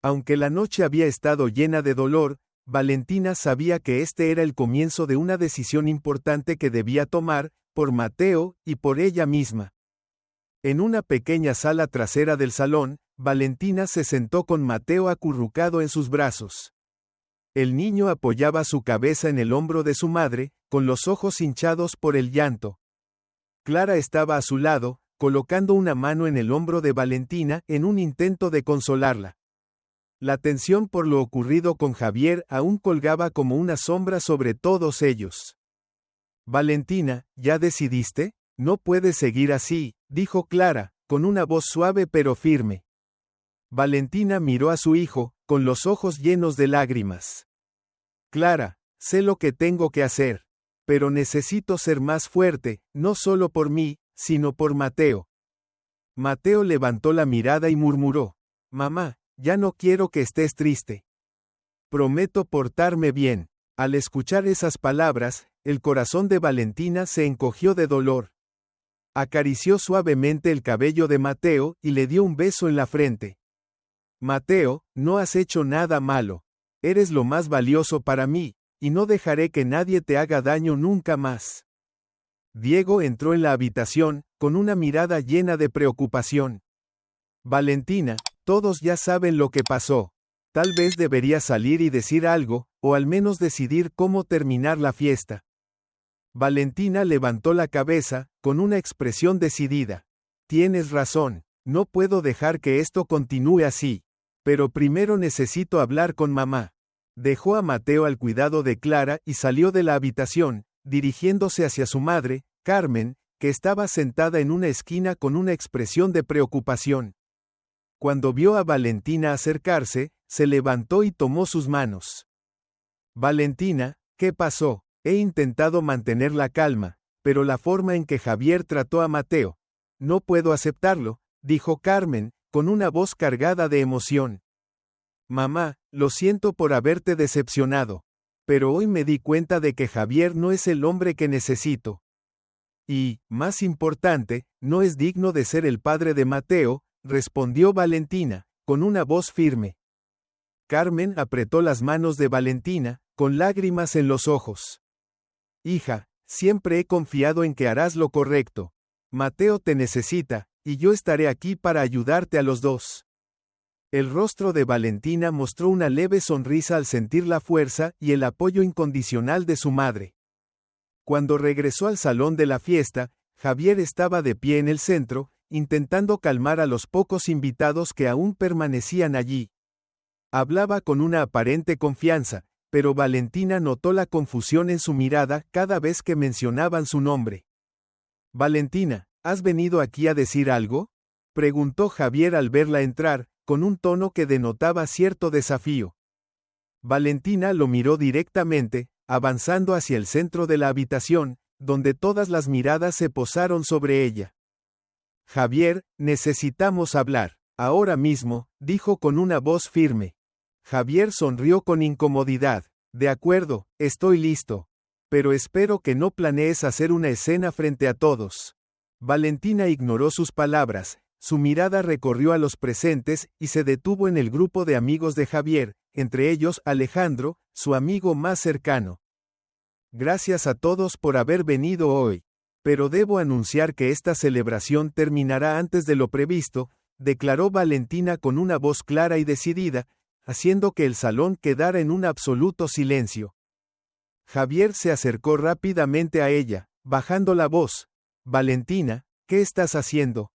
Speaker 1: Aunque la noche había estado llena de dolor, Valentina sabía que este era el comienzo de una decisión importante que debía tomar, por Mateo y por ella misma. En una pequeña sala trasera del salón, Valentina se sentó con Mateo acurrucado en sus brazos. El niño apoyaba su cabeza en el hombro de su madre, con los ojos hinchados por el llanto. Clara estaba a su lado, colocando una mano en el hombro de Valentina en un intento de consolarla. La tensión por lo ocurrido con Javier aún colgaba como una sombra sobre todos ellos. Valentina, ¿ya decidiste? No puedes seguir así, dijo Clara, con una voz suave pero firme. Valentina miró a su hijo, con los ojos llenos de lágrimas. Clara, sé lo que tengo que hacer. Pero necesito ser más fuerte, no solo por mí, sino por Mateo. Mateo levantó la mirada y murmuró. Mamá, ya no quiero que estés triste. Prometo portarme bien. Al escuchar esas palabras, el corazón de Valentina se encogió de dolor. Acarició suavemente el cabello de Mateo y le dio un beso en la frente. Mateo, no has hecho nada malo. Eres lo más valioso para mí, y no dejaré que nadie te haga daño nunca más. Diego entró en la habitación, con una mirada llena de preocupación. Valentina, todos ya saben lo que pasó. Tal vez deberías salir y decir algo, o al menos decidir cómo terminar la fiesta. Valentina levantó la cabeza, con una expresión decidida. Tienes razón, no puedo dejar que esto continúe así. Pero primero necesito hablar con mamá. Dejó a Mateo al cuidado de Clara y salió de la habitación, dirigiéndose hacia su madre, Carmen, que estaba sentada en una esquina con una expresión de preocupación. Cuando vio a Valentina acercarse, se levantó y tomó sus manos. Valentina, ¿qué pasó? He intentado mantener la calma, pero la forma en que Javier trató a Mateo. No puedo aceptarlo, dijo Carmen, con una voz cargada de emoción. Mamá, lo siento por haberte decepcionado. Pero hoy me di cuenta de que Javier no es el hombre que necesito. Y, más importante, no es digno de ser el padre de Mateo, respondió Valentina, con una voz firme. Carmen apretó las manos de Valentina, con lágrimas en los ojos. Hija, siempre he confiado en que harás lo correcto. Mateo te necesita, y yo estaré aquí para ayudarte a los dos. El rostro de Valentina mostró una leve sonrisa al sentir la fuerza y el apoyo incondicional de su madre. Cuando regresó al salón de la fiesta, Javier estaba de pie en el centro, intentando calmar a los pocos invitados que aún permanecían allí. Hablaba con una aparente confianza, pero Valentina notó la confusión en su mirada cada vez que mencionaban su nombre. Valentina, ¿has venido aquí a decir algo?, preguntó Javier al verla entrar, con un tono que denotaba cierto desafío. Valentina lo miró directamente, avanzando hacia el centro de la habitación, donde todas las miradas se posaron sobre ella. Javier, necesitamos hablar, ahora mismo, dijo con una voz firme. Javier sonrió con incomodidad. De acuerdo, estoy listo. Pero espero que no planees hacer una escena frente a todos. Valentina ignoró sus palabras, su mirada recorrió a los presentes y se detuvo en el grupo de amigos de Javier, entre ellos Alejandro, su amigo más cercano. Gracias a todos por haber venido hoy. Pero debo anunciar que esta celebración terminará antes de lo previsto, declaró Valentina con una voz clara y decidida, haciendo que el salón quedara en un absoluto silencio. Javier se acercó rápidamente a ella, bajando la voz. Valentina, ¿qué estás haciendo?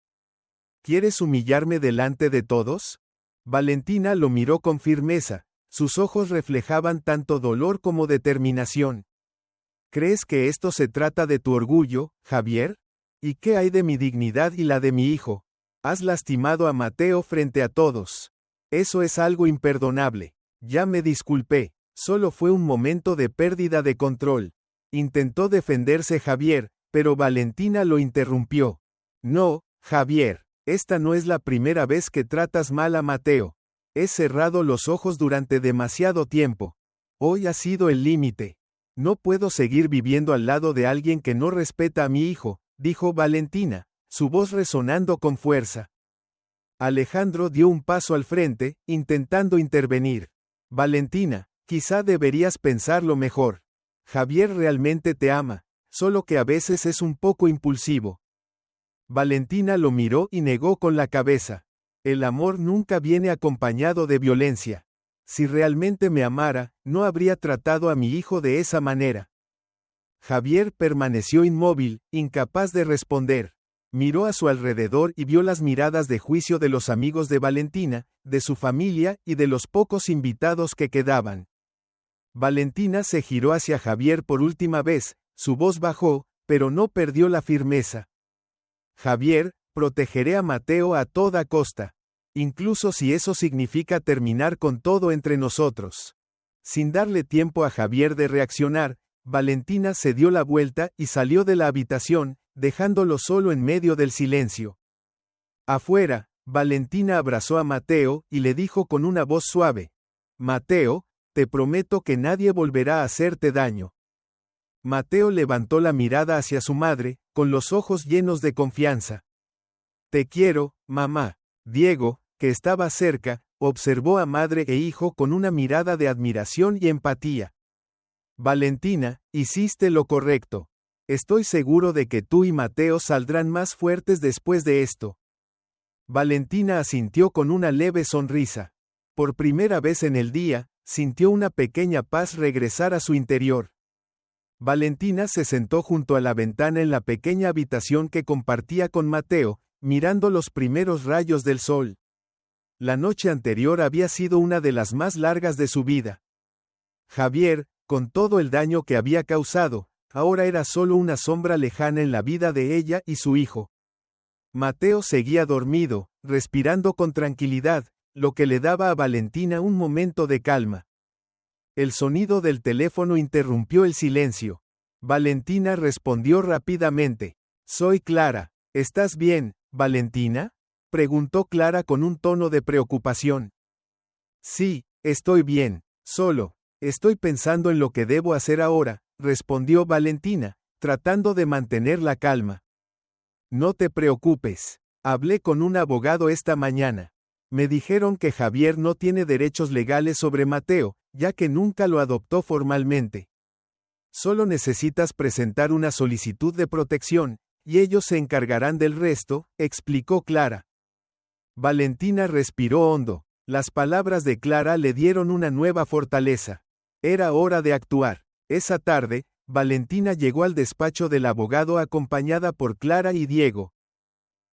Speaker 1: ¿Quieres humillarme delante de todos? Valentina lo miró con firmeza, sus ojos reflejaban tanto dolor como determinación. ¿Crees que esto se trata de tu orgullo, Javier? ¿Y qué hay de mi dignidad y la de mi hijo? Has lastimado a Mateo frente a todos. Eso es algo imperdonable. Ya me disculpé, solo fue un momento de pérdida de control. Intentó defenderse Javier, pero Valentina lo interrumpió. No, Javier, esta no es la primera vez que tratas mal a Mateo. He cerrado los ojos durante demasiado tiempo. Hoy ha sido el límite. No puedo seguir viviendo al lado de alguien que no respeta a mi hijo, dijo Valentina, su voz resonando con fuerza. Alejandro dio un paso al frente, intentando intervenir. Valentina, quizá deberías pensarlo mejor. Javier realmente te ama, solo que a veces es un poco impulsivo. Valentina lo miró y negó con la cabeza. El amor nunca viene acompañado de violencia. Si realmente me amara, no habría tratado a mi hijo de esa manera. Javier permaneció inmóvil, incapaz de responder. Miró a su alrededor y vio las miradas de juicio de los amigos de Valentina, de su familia y de los pocos invitados que quedaban. Valentina se giró hacia Javier por última vez, su voz bajó, pero no perdió la firmeza. Javier, protegeré a Mateo a toda costa. Incluso si eso significa terminar con todo entre nosotros. Sin darle tiempo a Javier de reaccionar, Valentina se dio la vuelta y salió de la habitación, dejándolo solo en medio del silencio. Afuera, Valentina abrazó a Mateo y le dijo con una voz suave: Mateo, te prometo que nadie volverá a hacerte daño. Mateo levantó la mirada hacia su madre, con los ojos llenos de confianza. Te quiero, mamá. Diego, que estaba cerca, observó a madre e hijo con una mirada de admiración y empatía. Valentina, hiciste lo correcto. Estoy seguro de que tú y Mateo saldrán más fuertes después de esto. Valentina asintió con una leve sonrisa. Por primera vez en el día, sintió una pequeña paz regresar a su interior. Valentina se sentó junto a la ventana en la pequeña habitación que compartía con Mateo, mirando los primeros rayos del sol. La noche anterior había sido una de las más largas de su vida. Javier, con todo el daño que había causado, ahora era solo una sombra lejana en la vida de ella y su hijo. Mateo seguía dormido, respirando con tranquilidad, lo que le daba a Valentina un momento de calma. El sonido del teléfono interrumpió el silencio. Valentina respondió rápidamente. Soy Clara. ¿Estás bien, Valentina? Preguntó Clara con un tono de preocupación. Sí, estoy bien, solo. Estoy pensando en lo que debo hacer ahora, respondió Valentina, tratando de mantener la calma. No te preocupes. Hablé con un abogado esta mañana. Me dijeron que Javier no tiene derechos legales sobre Mateo, ya que nunca lo adoptó formalmente. Solo necesitas presentar una solicitud de protección, y ellos se encargarán del resto, explicó Clara. Valentina respiró hondo. Las palabras de Clara le dieron una nueva fortaleza. Era hora de actuar. Esa tarde, Valentina llegó al despacho del abogado acompañada por Clara y Diego.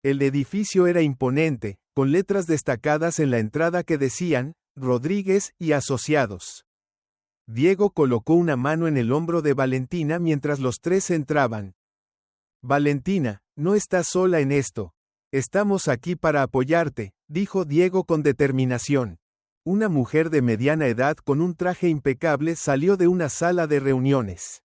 Speaker 1: El edificio era imponente, con letras destacadas en la entrada que decían, Rodríguez y Asociados. Diego colocó una mano en el hombro de Valentina mientras los tres entraban. Valentina, no estás sola en esto. Estamos aquí para apoyarte, dijo Diego con determinación. Una mujer de mediana edad con un traje impecable salió de una sala de reuniones.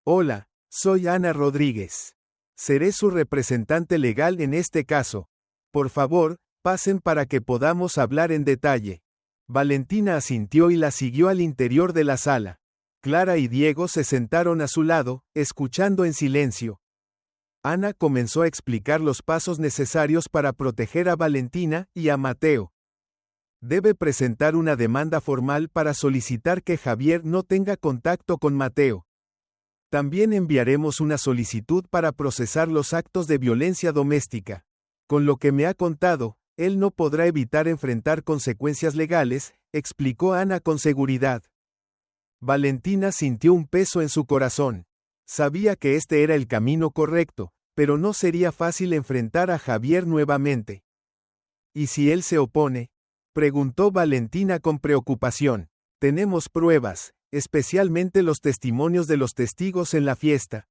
Speaker 1: Hola, soy Ana Rodríguez. Seré su representante legal en este caso. Por favor, pasen para que podamos hablar en detalle. Valentina asintió y la siguió al interior de la sala. Clara y Diego se sentaron a su lado, escuchando en silencio. Ana comenzó a explicar los pasos necesarios para proteger a Valentina y a Mateo. Debe presentar una demanda formal para solicitar que Javier no tenga contacto con Mateo. También enviaremos una solicitud para procesar los actos de violencia doméstica. Con lo que me ha contado, él no podrá evitar enfrentar consecuencias legales, explicó Ana con seguridad. Valentina sintió un peso en su corazón. Sabía que este era el camino correcto, pero no sería fácil enfrentar a Javier nuevamente. ¿Y si él se opone? Preguntó Valentina con preocupación. Tenemos pruebas, especialmente los testimonios de los testigos en la fiesta.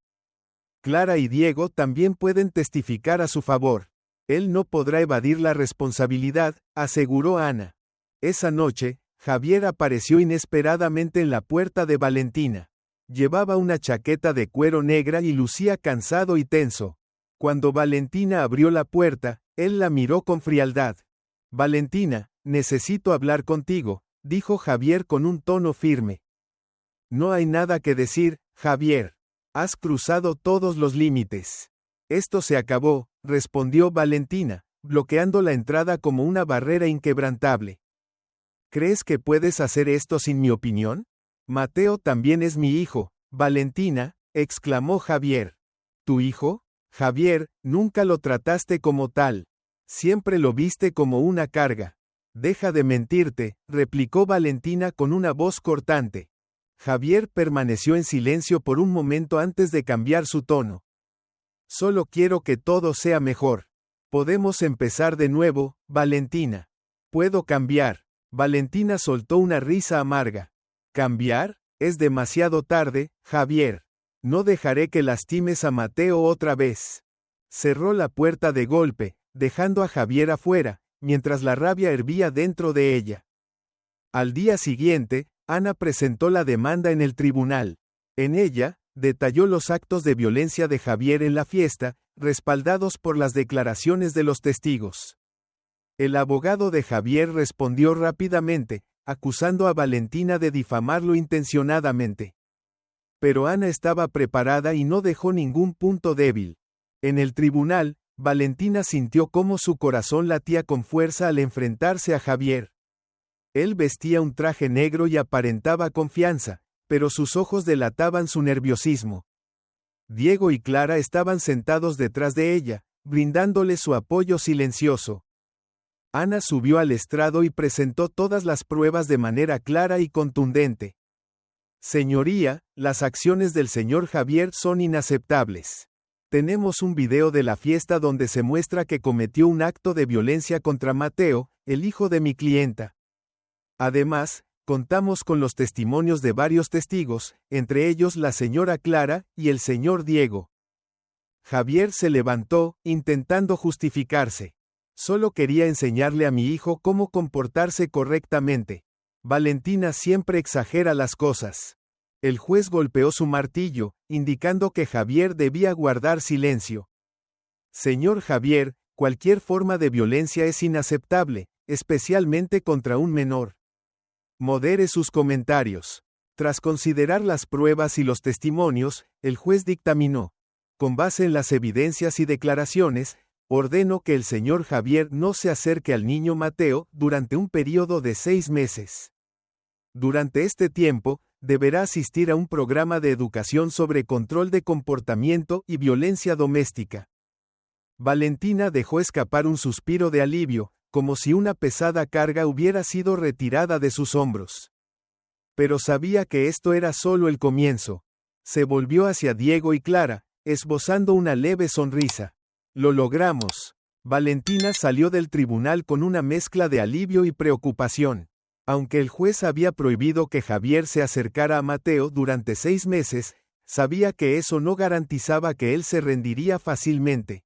Speaker 1: Clara y Diego también pueden testificar a su favor. Él no podrá evadir la responsabilidad, aseguró Ana. Esa noche, Javier apareció inesperadamente en la puerta de Valentina. Llevaba una chaqueta de cuero negra y lucía cansado y tenso. Cuando Valentina abrió la puerta, él la miró con frialdad. Valentina, necesito hablar contigo, dijo Javier con un tono firme. No hay nada que decir, Javier. Has cruzado todos los límites. Esto se acabó, respondió Valentina, bloqueando la entrada como una barrera inquebrantable. ¿Crees que puedes hacer esto sin mi opinión? Mateo también es mi hijo, Valentina, exclamó Javier. ¿Tu hijo? Javier, nunca lo trataste como tal. Siempre lo viste como una carga. Deja de mentirte, replicó Valentina con una voz cortante. Javier permaneció en silencio por un momento antes de cambiar su tono. Solo quiero que todo sea mejor. Podemos empezar de nuevo, Valentina. Puedo cambiar. Valentina soltó una risa amarga. ¿Cambiar? Es demasiado tarde, Javier. No dejaré que lastimes a Mateo otra vez. Cerró la puerta de golpe, dejando a Javier afuera, mientras la rabia hervía dentro de ella. Al día siguiente, Ana presentó la demanda en el tribunal. En ella, detalló los actos de violencia de Javier en la fiesta, respaldados por las declaraciones de los testigos. El abogado de Javier respondió rápidamente, acusando a Valentina de difamarlo intencionadamente. Pero Ana estaba preparada y no dejó ningún punto débil. En el tribunal, Valentina sintió cómo su corazón latía con fuerza al enfrentarse a Javier. Él vestía un traje negro y aparentaba confianza, pero sus ojos delataban su nerviosismo. Diego y Clara estaban sentados detrás de ella, brindándole su apoyo silencioso. Ana subió al estrado y presentó todas las pruebas de manera clara y contundente. Señoría, las acciones del señor Javier son inaceptables. Tenemos un video de la fiesta donde se muestra que cometió un acto de violencia contra Mateo, el hijo de mi clienta. Además, contamos con los testimonios de varios testigos, entre ellos la señora Clara y el señor Diego. Javier se levantó, intentando justificarse. Solo quería enseñarle a mi hijo cómo comportarse correctamente. Valentina siempre exagera las cosas. El juez golpeó su martillo, indicando que Javier debía guardar silencio. Señor Javier, cualquier forma de violencia es inaceptable, especialmente contra un menor. Modere sus comentarios. Tras considerar las pruebas y los testimonios, el juez dictaminó. Con base en las evidencias y declaraciones, ordeno que el señor Javier no se acerque al niño Mateo durante un periodo de 6 meses. Durante este tiempo, deberá asistir a un programa de educación sobre control de comportamiento y violencia doméstica. Valentina dejó escapar un suspiro de alivio, como si una pesada carga hubiera sido retirada de sus hombros. Pero sabía que esto era solo el comienzo. Se volvió hacia Diego y Clara, esbozando una leve sonrisa. Lo logramos. Valentina salió del tribunal con una mezcla de alivio y preocupación. Aunque el juez había prohibido que Javier se acercara a Mateo durante 6 meses, sabía que eso no garantizaba que él se rendiría fácilmente.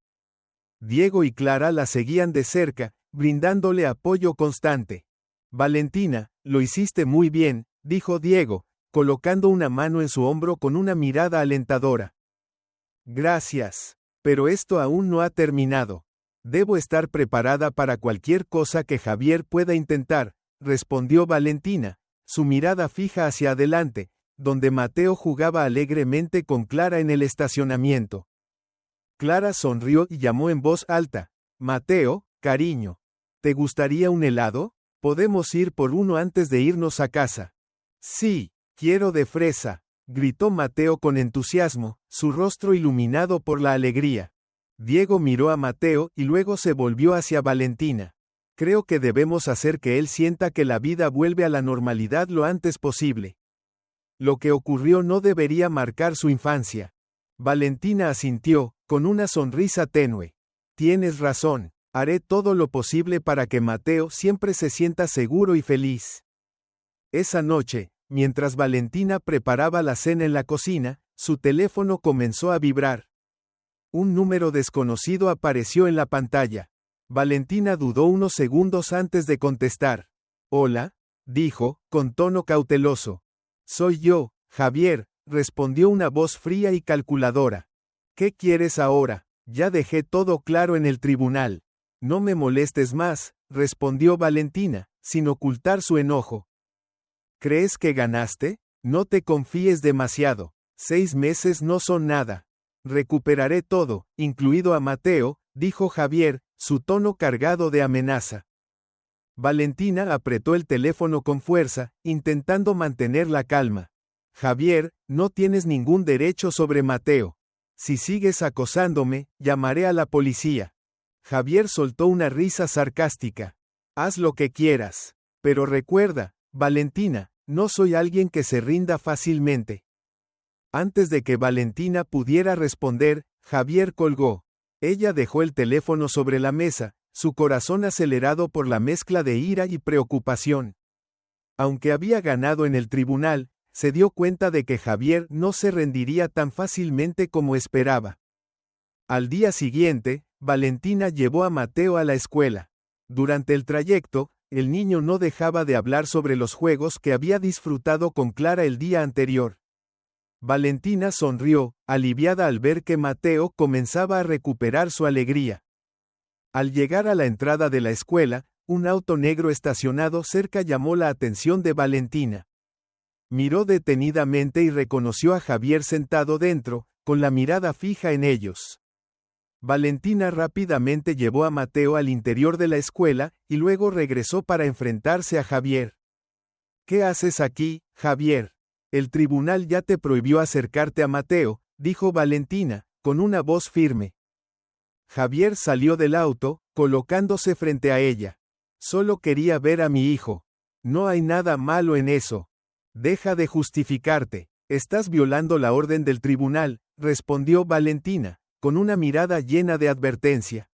Speaker 1: Diego y Clara la seguían de cerca, brindándole apoyo constante. Valentina, lo hiciste muy bien, dijo Diego, colocando una mano en su hombro con una mirada alentadora. Gracias. Pero esto aún no ha terminado. Debo estar preparada para cualquier cosa que Javier pueda intentar, respondió Valentina, su mirada fija hacia adelante, donde Mateo jugaba alegremente con Clara en el estacionamiento. Clara sonrió y llamó en voz alta. Mateo, cariño, ¿te gustaría un helado? Podemos ir por uno antes de irnos a casa. Sí, quiero de fresa, gritó Mateo con entusiasmo, su rostro iluminado por la alegría. Diego miró a Mateo y luego se volvió hacia Valentina. Creo que debemos hacer que él sienta que la vida vuelve a la normalidad lo antes posible. Lo que ocurrió no debería marcar su infancia. Valentina asintió, con una sonrisa tenue. Tienes razón, haré todo lo posible para que Mateo siempre se sienta seguro y feliz. Esa noche, mientras Valentina preparaba la cena en la cocina, su teléfono comenzó a vibrar. Un número desconocido apareció en la pantalla. Valentina dudó unos segundos antes de contestar. Hola, dijo, con tono cauteloso. Soy yo, Javier, respondió una voz fría y calculadora. ¿Qué quieres ahora? Ya dejé todo claro en el tribunal. No me molestes más, respondió Valentina, sin ocultar su enojo. ¿Crees que ganaste? No te confíes demasiado. 6 meses no son nada. Recuperaré todo, incluido a Mateo, dijo Javier, su tono cargado de amenaza. Valentina apretó el teléfono con fuerza, intentando mantener la calma. Javier, no tienes ningún derecho sobre Mateo. Si sigues acosándome, llamaré a la policía. Javier soltó una risa sarcástica. Haz lo que quieras. Pero recuerda, Valentina, no soy alguien que se rinda fácilmente. Antes de que Valentina pudiera responder, Javier colgó. Ella dejó el teléfono sobre la mesa, su corazón acelerado por la mezcla de ira y preocupación. Aunque había ganado en el tribunal, se dio cuenta de que Javier no se rendiría tan fácilmente como esperaba. Al día siguiente, Valentina llevó a Mateo a la escuela. Durante el trayecto, el niño no dejaba de hablar sobre los juegos que había disfrutado con Clara el día anterior. Valentina sonrió, aliviada al ver que Mateo comenzaba a recuperar su alegría. Al llegar a la entrada de la escuela, un auto negro estacionado cerca llamó la atención de Valentina. Miró detenidamente y reconoció a Javier sentado dentro, con la mirada fija en ellos. Valentina rápidamente llevó a Mateo al interior de la escuela, y luego regresó para enfrentarse a Javier. ¿Qué haces aquí, Javier? El tribunal ya te prohibió acercarte a Mateo, dijo Valentina, con una voz firme. Javier salió del auto, colocándose frente a ella. Solo quería ver a mi hijo. No hay nada malo en eso. Deja de justificarte. Estás violando la orden del tribunal, respondió Valentina, con una mirada llena de advertencia.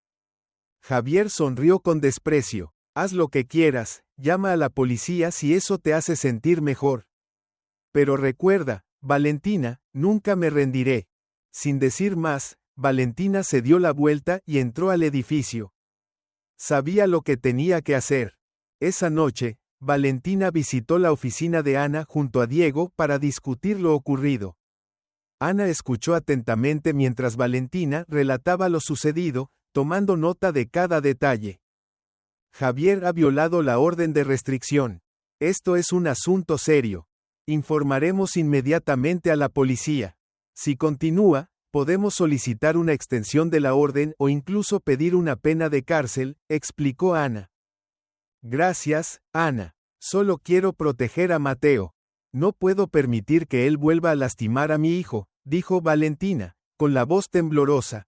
Speaker 1: Javier sonrió con desprecio. Haz lo que quieras, llama a la policía si eso te hace sentir mejor. Pero recuerda, Valentina, nunca me rendiré. Sin decir más, Valentina se dio la vuelta y entró al edificio. Sabía lo que tenía que hacer. Esa noche, Valentina visitó la oficina de Ana junto a Diego para discutir lo ocurrido. Ana escuchó atentamente mientras Valentina relataba lo sucedido, tomando nota de cada detalle. Javier ha violado la orden de restricción. Esto es un asunto serio. Informaremos inmediatamente a la policía. Si continúa, podemos solicitar una extensión de la orden o incluso pedir una pena de cárcel, explicó Ana. Gracias, Ana. Solo quiero proteger a Mateo. No puedo permitir que él vuelva a lastimar a mi hijo, dijo Valentina, con la voz temblorosa.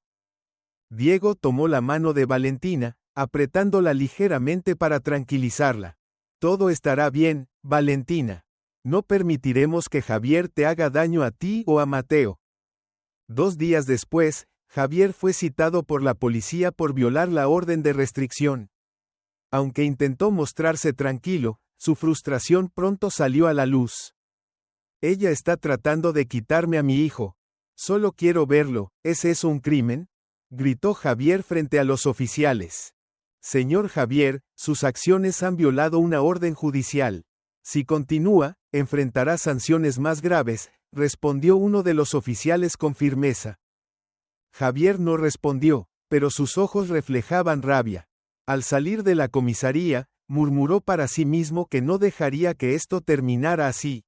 Speaker 1: Diego tomó la mano de Valentina, apretándola ligeramente para tranquilizarla. Todo estará bien, Valentina. No permitiremos que Javier te haga daño a ti o a Mateo. 2 días después, Javier fue citado por la policía por violar la orden de restricción. Aunque intentó mostrarse tranquilo, su frustración pronto salió a la luz. Ella está tratando de quitarme a mi hijo. Solo quiero verlo, ¿es eso un crimen? Gritó Javier frente a los oficiales. Señor Javier, sus acciones han violado una orden judicial. Si continúa, enfrentará sanciones más graves, respondió uno de los oficiales con firmeza. Javier no respondió, pero sus ojos reflejaban rabia. Al salir de la comisaría, murmuró para sí mismo que no dejaría que esto terminara así.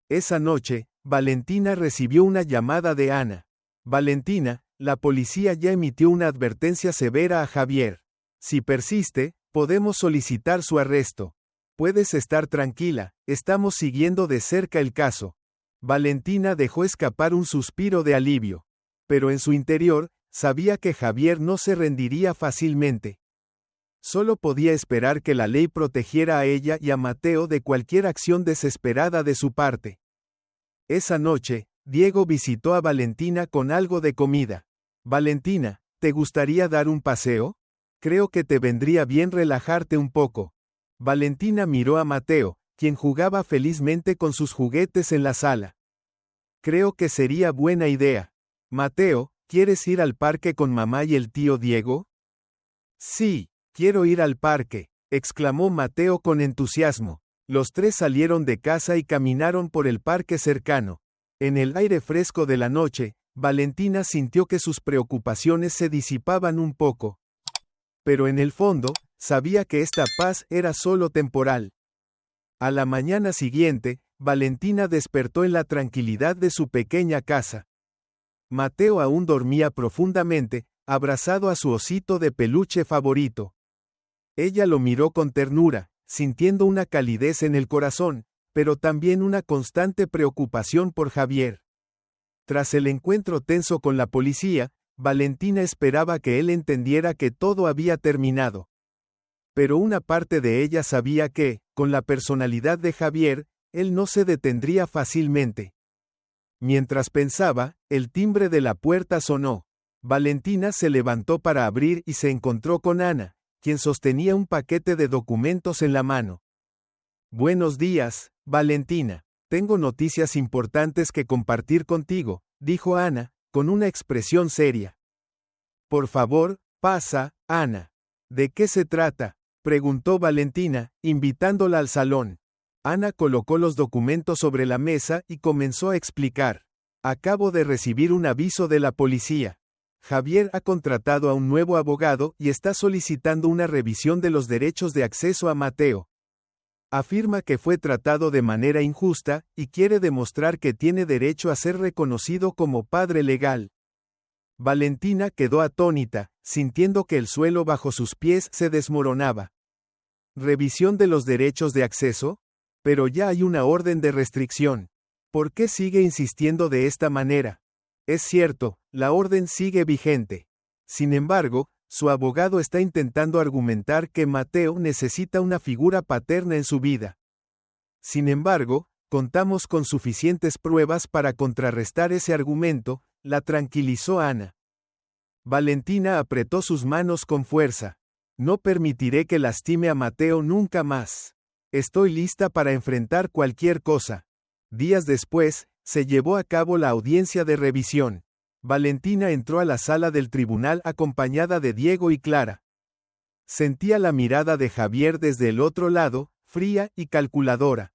Speaker 1: Esa noche, Valentina recibió una llamada de Ana. Valentina, la policía ya emitió una advertencia severa a Javier. Si persiste, podemos solicitar su arresto. Puedes estar tranquila, estamos siguiendo de cerca el caso. Valentina dejó escapar un suspiro de alivio. Pero en su interior, sabía que Javier no se rendiría fácilmente. Solo podía esperar que la ley protegiera a ella y a Mateo de cualquier acción desesperada de su parte. Esa noche, Diego visitó a Valentina con algo de comida. Valentina, ¿te gustaría dar un paseo? Creo que te vendría bien relajarte un poco. Valentina miró a Mateo, quien jugaba felizmente con sus juguetes en la sala. Creo que sería buena idea. Mateo, ¿quieres ir al parque con mamá y el tío Diego? Sí, quiero ir al parque, exclamó Mateo con entusiasmo. Los tres salieron de casa y caminaron por el parque cercano. En el aire fresco de la noche, Valentina sintió que sus preocupaciones se disipaban un poco. Pero en el fondo, sabía que esta paz era solo temporal. A la mañana siguiente, Valentina despertó en la tranquilidad de su pequeña casa. Mateo aún dormía profundamente, abrazado a su osito de peluche favorito. Ella lo miró con ternura, sintiendo una calidez en el corazón, pero también una constante preocupación por Javier. Tras el encuentro tenso con la policía, Valentina esperaba que él entendiera que todo había terminado. Pero una parte de ella sabía que, con la personalidad de Javier, él no se detendría fácilmente. Mientras pensaba, el timbre de la puerta sonó. Valentina se levantó para abrir y se encontró con Ana, quien sostenía un paquete de documentos en la mano. Buenos días, Valentina. Tengo noticias importantes que compartir contigo, dijo Ana, con una expresión seria. Por favor, pasa, Ana. ¿De qué se trata?, preguntó Valentina, invitándola al salón. Ana colocó los documentos sobre la mesa y comenzó a explicar. Acabo de recibir un aviso de la policía. Javier ha contratado a un nuevo abogado y está solicitando una revisión de los derechos de acceso a Mateo. Afirma que fue tratado de manera injusta y quiere demostrar que tiene derecho a ser reconocido como padre legal. Valentina quedó atónita, sintiendo que el suelo bajo sus pies se desmoronaba. ¿Revisión de los derechos de acceso? Pero ya hay una orden de restricción. ¿Por qué sigue insistiendo de esta manera? Es cierto, la orden sigue vigente. Sin embargo, su abogado está intentando argumentar que Mateo necesita una figura paterna en su vida. Sin embargo, contamos con suficientes pruebas para contrarrestar ese argumento, la tranquilizó Ana. Valentina apretó sus manos con fuerza. No permitiré que lastime a Mateo nunca más. Estoy lista para enfrentar cualquier cosa. Días después, se llevó a cabo la audiencia de revisión. Valentina entró a la sala del tribunal acompañada de Diego y Clara. Sentía la mirada de Javier desde el otro lado, fría y calculadora.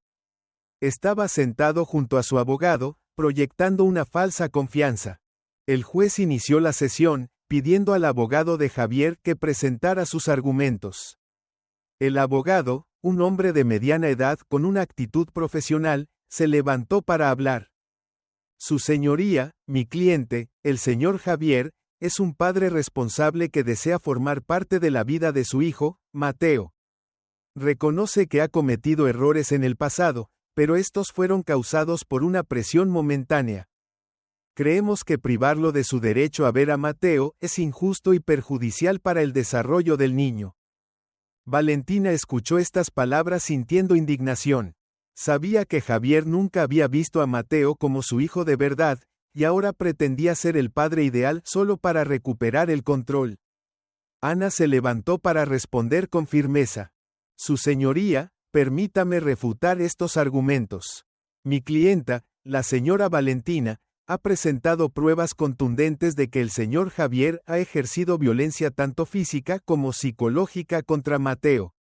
Speaker 1: Estaba sentado junto a su abogado, proyectando una falsa confianza. El juez inició la sesión, pidiendo al abogado de Javier que presentara sus argumentos. El abogado, un hombre de mediana edad con una actitud profesional, se levantó para hablar. Su señoría, mi cliente, el señor Javier, es un padre responsable que desea formar parte de la vida de su hijo, Mateo. Reconoce que ha cometido errores en el pasado, pero estos fueron causados por una presión momentánea. Creemos que privarlo de su derecho a ver a Mateo es injusto y perjudicial para el desarrollo del niño. Valentina escuchó estas palabras sintiendo indignación. Sabía que Javier nunca había visto a Mateo como su hijo de verdad, y ahora pretendía ser el padre ideal solo para recuperar el control. Ana se levantó para responder con firmeza. Su señoría, permítame refutar estos argumentos. Mi clienta, la señora Valentina, ha presentado pruebas contundentes de que el señor Javier ha ejercido violencia tanto física como psicológica contra Mateo.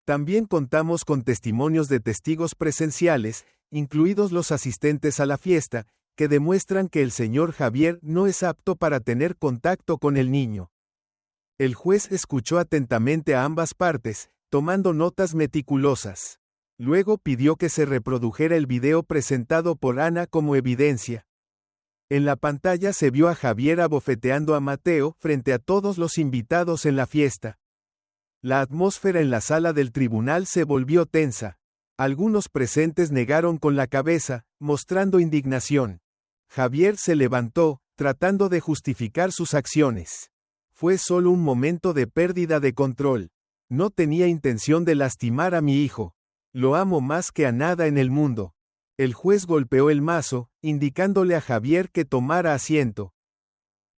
Speaker 1: También contamos con testimonios de testigos presenciales, incluidos los asistentes a la fiesta, que demuestran que el señor Javier no es apto para tener contacto con el niño. El juez escuchó atentamente a ambas partes, tomando notas meticulosas. Luego pidió que se reprodujera el video presentado por Ana como evidencia. En la pantalla se vio a Javier abofeteando a Mateo frente a todos los invitados en la fiesta. La atmósfera en la sala del tribunal se volvió tensa. Algunos presentes negaron con la cabeza, mostrando indignación. Javier se levantó, tratando de justificar sus acciones. Fue solo un momento de pérdida de control. No tenía intención de lastimar a mi hijo. Lo amo más que a nada en el mundo. El juez golpeó el mazo, indicándole a Javier que tomara asiento.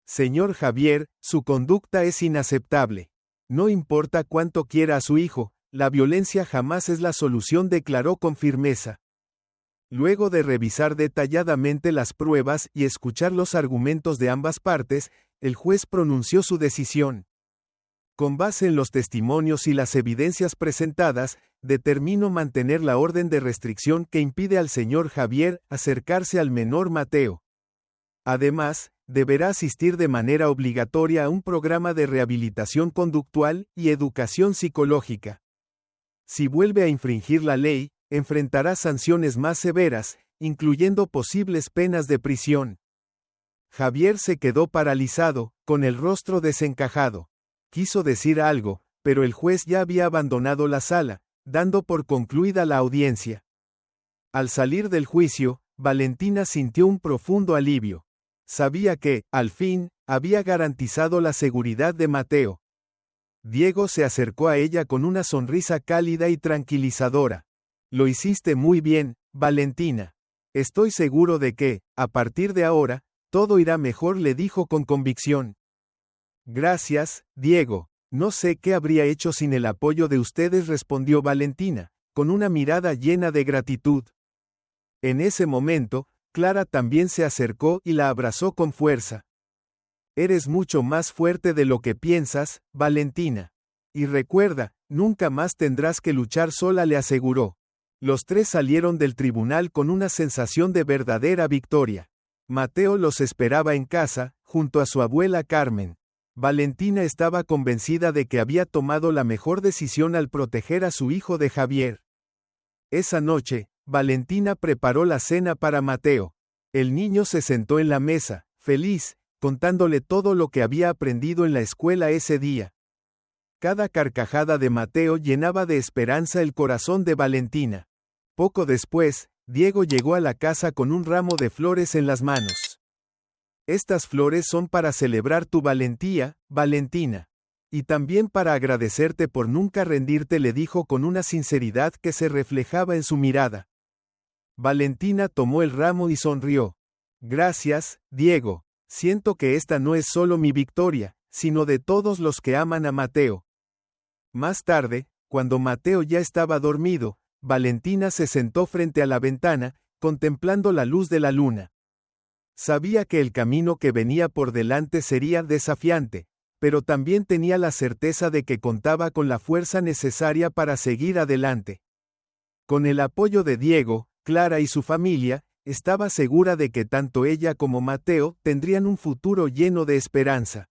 Speaker 1: Señor Javier, su conducta es inaceptable. No importa cuánto quiera a su hijo, la violencia jamás es la solución, declaró con firmeza. Luego de revisar detalladamente las pruebas y escuchar los argumentos de ambas partes, el juez pronunció su decisión. Con base en los testimonios y las evidencias presentadas, determino mantener la orden de restricción que impide al señor Javier acercarse al menor Mateo. Además, deberá asistir de manera obligatoria a un programa de rehabilitación conductual y educación psicológica. Si vuelve a infringir la ley, enfrentará sanciones más severas, incluyendo posibles penas de prisión. Javier se quedó paralizado, con el rostro desencajado. Quiso decir algo, pero el juez ya había abandonado la sala, dando por concluida la audiencia. Al salir del juicio, Valentina sintió un profundo alivio. Sabía que, al fin, había garantizado la seguridad de Mateo. Diego se acercó a ella con una sonrisa cálida y tranquilizadora. Lo hiciste muy bien, Valentina. Estoy seguro de que, a partir de ahora, todo irá mejor, le dijo con convicción. Gracias, Diego. No sé qué habría hecho sin el apoyo de ustedes, respondió Valentina, con una mirada llena de gratitud. En ese momento, Clara también se acercó y la abrazó con fuerza. Eres mucho más fuerte de lo que piensas, Valentina. Y recuerda, nunca más tendrás que luchar sola, le aseguró. Los tres salieron del tribunal con una sensación de verdadera victoria. Mateo los esperaba en casa, junto a su abuela Carmen. Valentina estaba convencida de que había tomado la mejor decisión al proteger a su hijo de Javier. Esa noche, Valentina preparó la cena para Mateo. El niño se sentó en la mesa, feliz, contándole todo lo que había aprendido en la escuela ese día. Cada carcajada de Mateo llenaba de esperanza el corazón de Valentina. Poco después, Diego llegó a la casa con un ramo de flores en las manos. Estas flores son para celebrar tu valentía, Valentina. Y también para agradecerte por nunca rendirte, le dijo con una sinceridad que se reflejaba en su mirada. Valentina tomó el ramo y sonrió. Gracias, Diego. Siento que esta no es solo mi victoria, sino de todos los que aman a Mateo. Más tarde, cuando Mateo ya estaba dormido, Valentina se sentó frente a la ventana, contemplando la luz de la luna. Sabía que el camino que venía por delante sería desafiante, pero también tenía la certeza de que contaba con la fuerza necesaria para seguir adelante. Con el apoyo de Diego, Clara y su familia, estaba segura de que tanto ella como Mateo tendrían un futuro lleno de esperanza.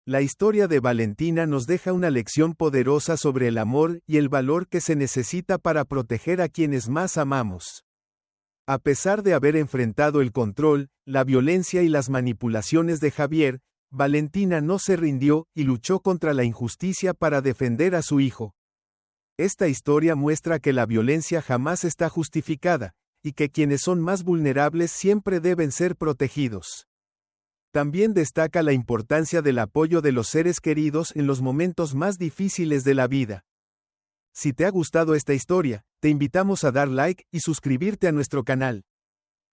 Speaker 1: La historia de Valentina nos deja una lección poderosa sobre el amor y el valor que se necesita para proteger a quienes más amamos. A pesar de haber enfrentado el control, la violencia y las manipulaciones de Javier, Valentina no se rindió y luchó contra la injusticia para defender a su hijo. Esta historia muestra que la violencia jamás está justificada, y que quienes son más vulnerables siempre deben ser protegidos. También destaca la importancia del apoyo de los seres queridos en los momentos más difíciles de la vida. Si te ha gustado esta historia, te invitamos a dar like y suscribirte a nuestro canal.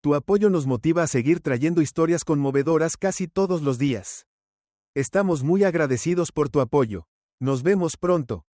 Speaker 1: Tu apoyo nos motiva a seguir trayendo historias conmovedoras casi todos los días. Estamos muy agradecidos por tu apoyo. Nos vemos pronto.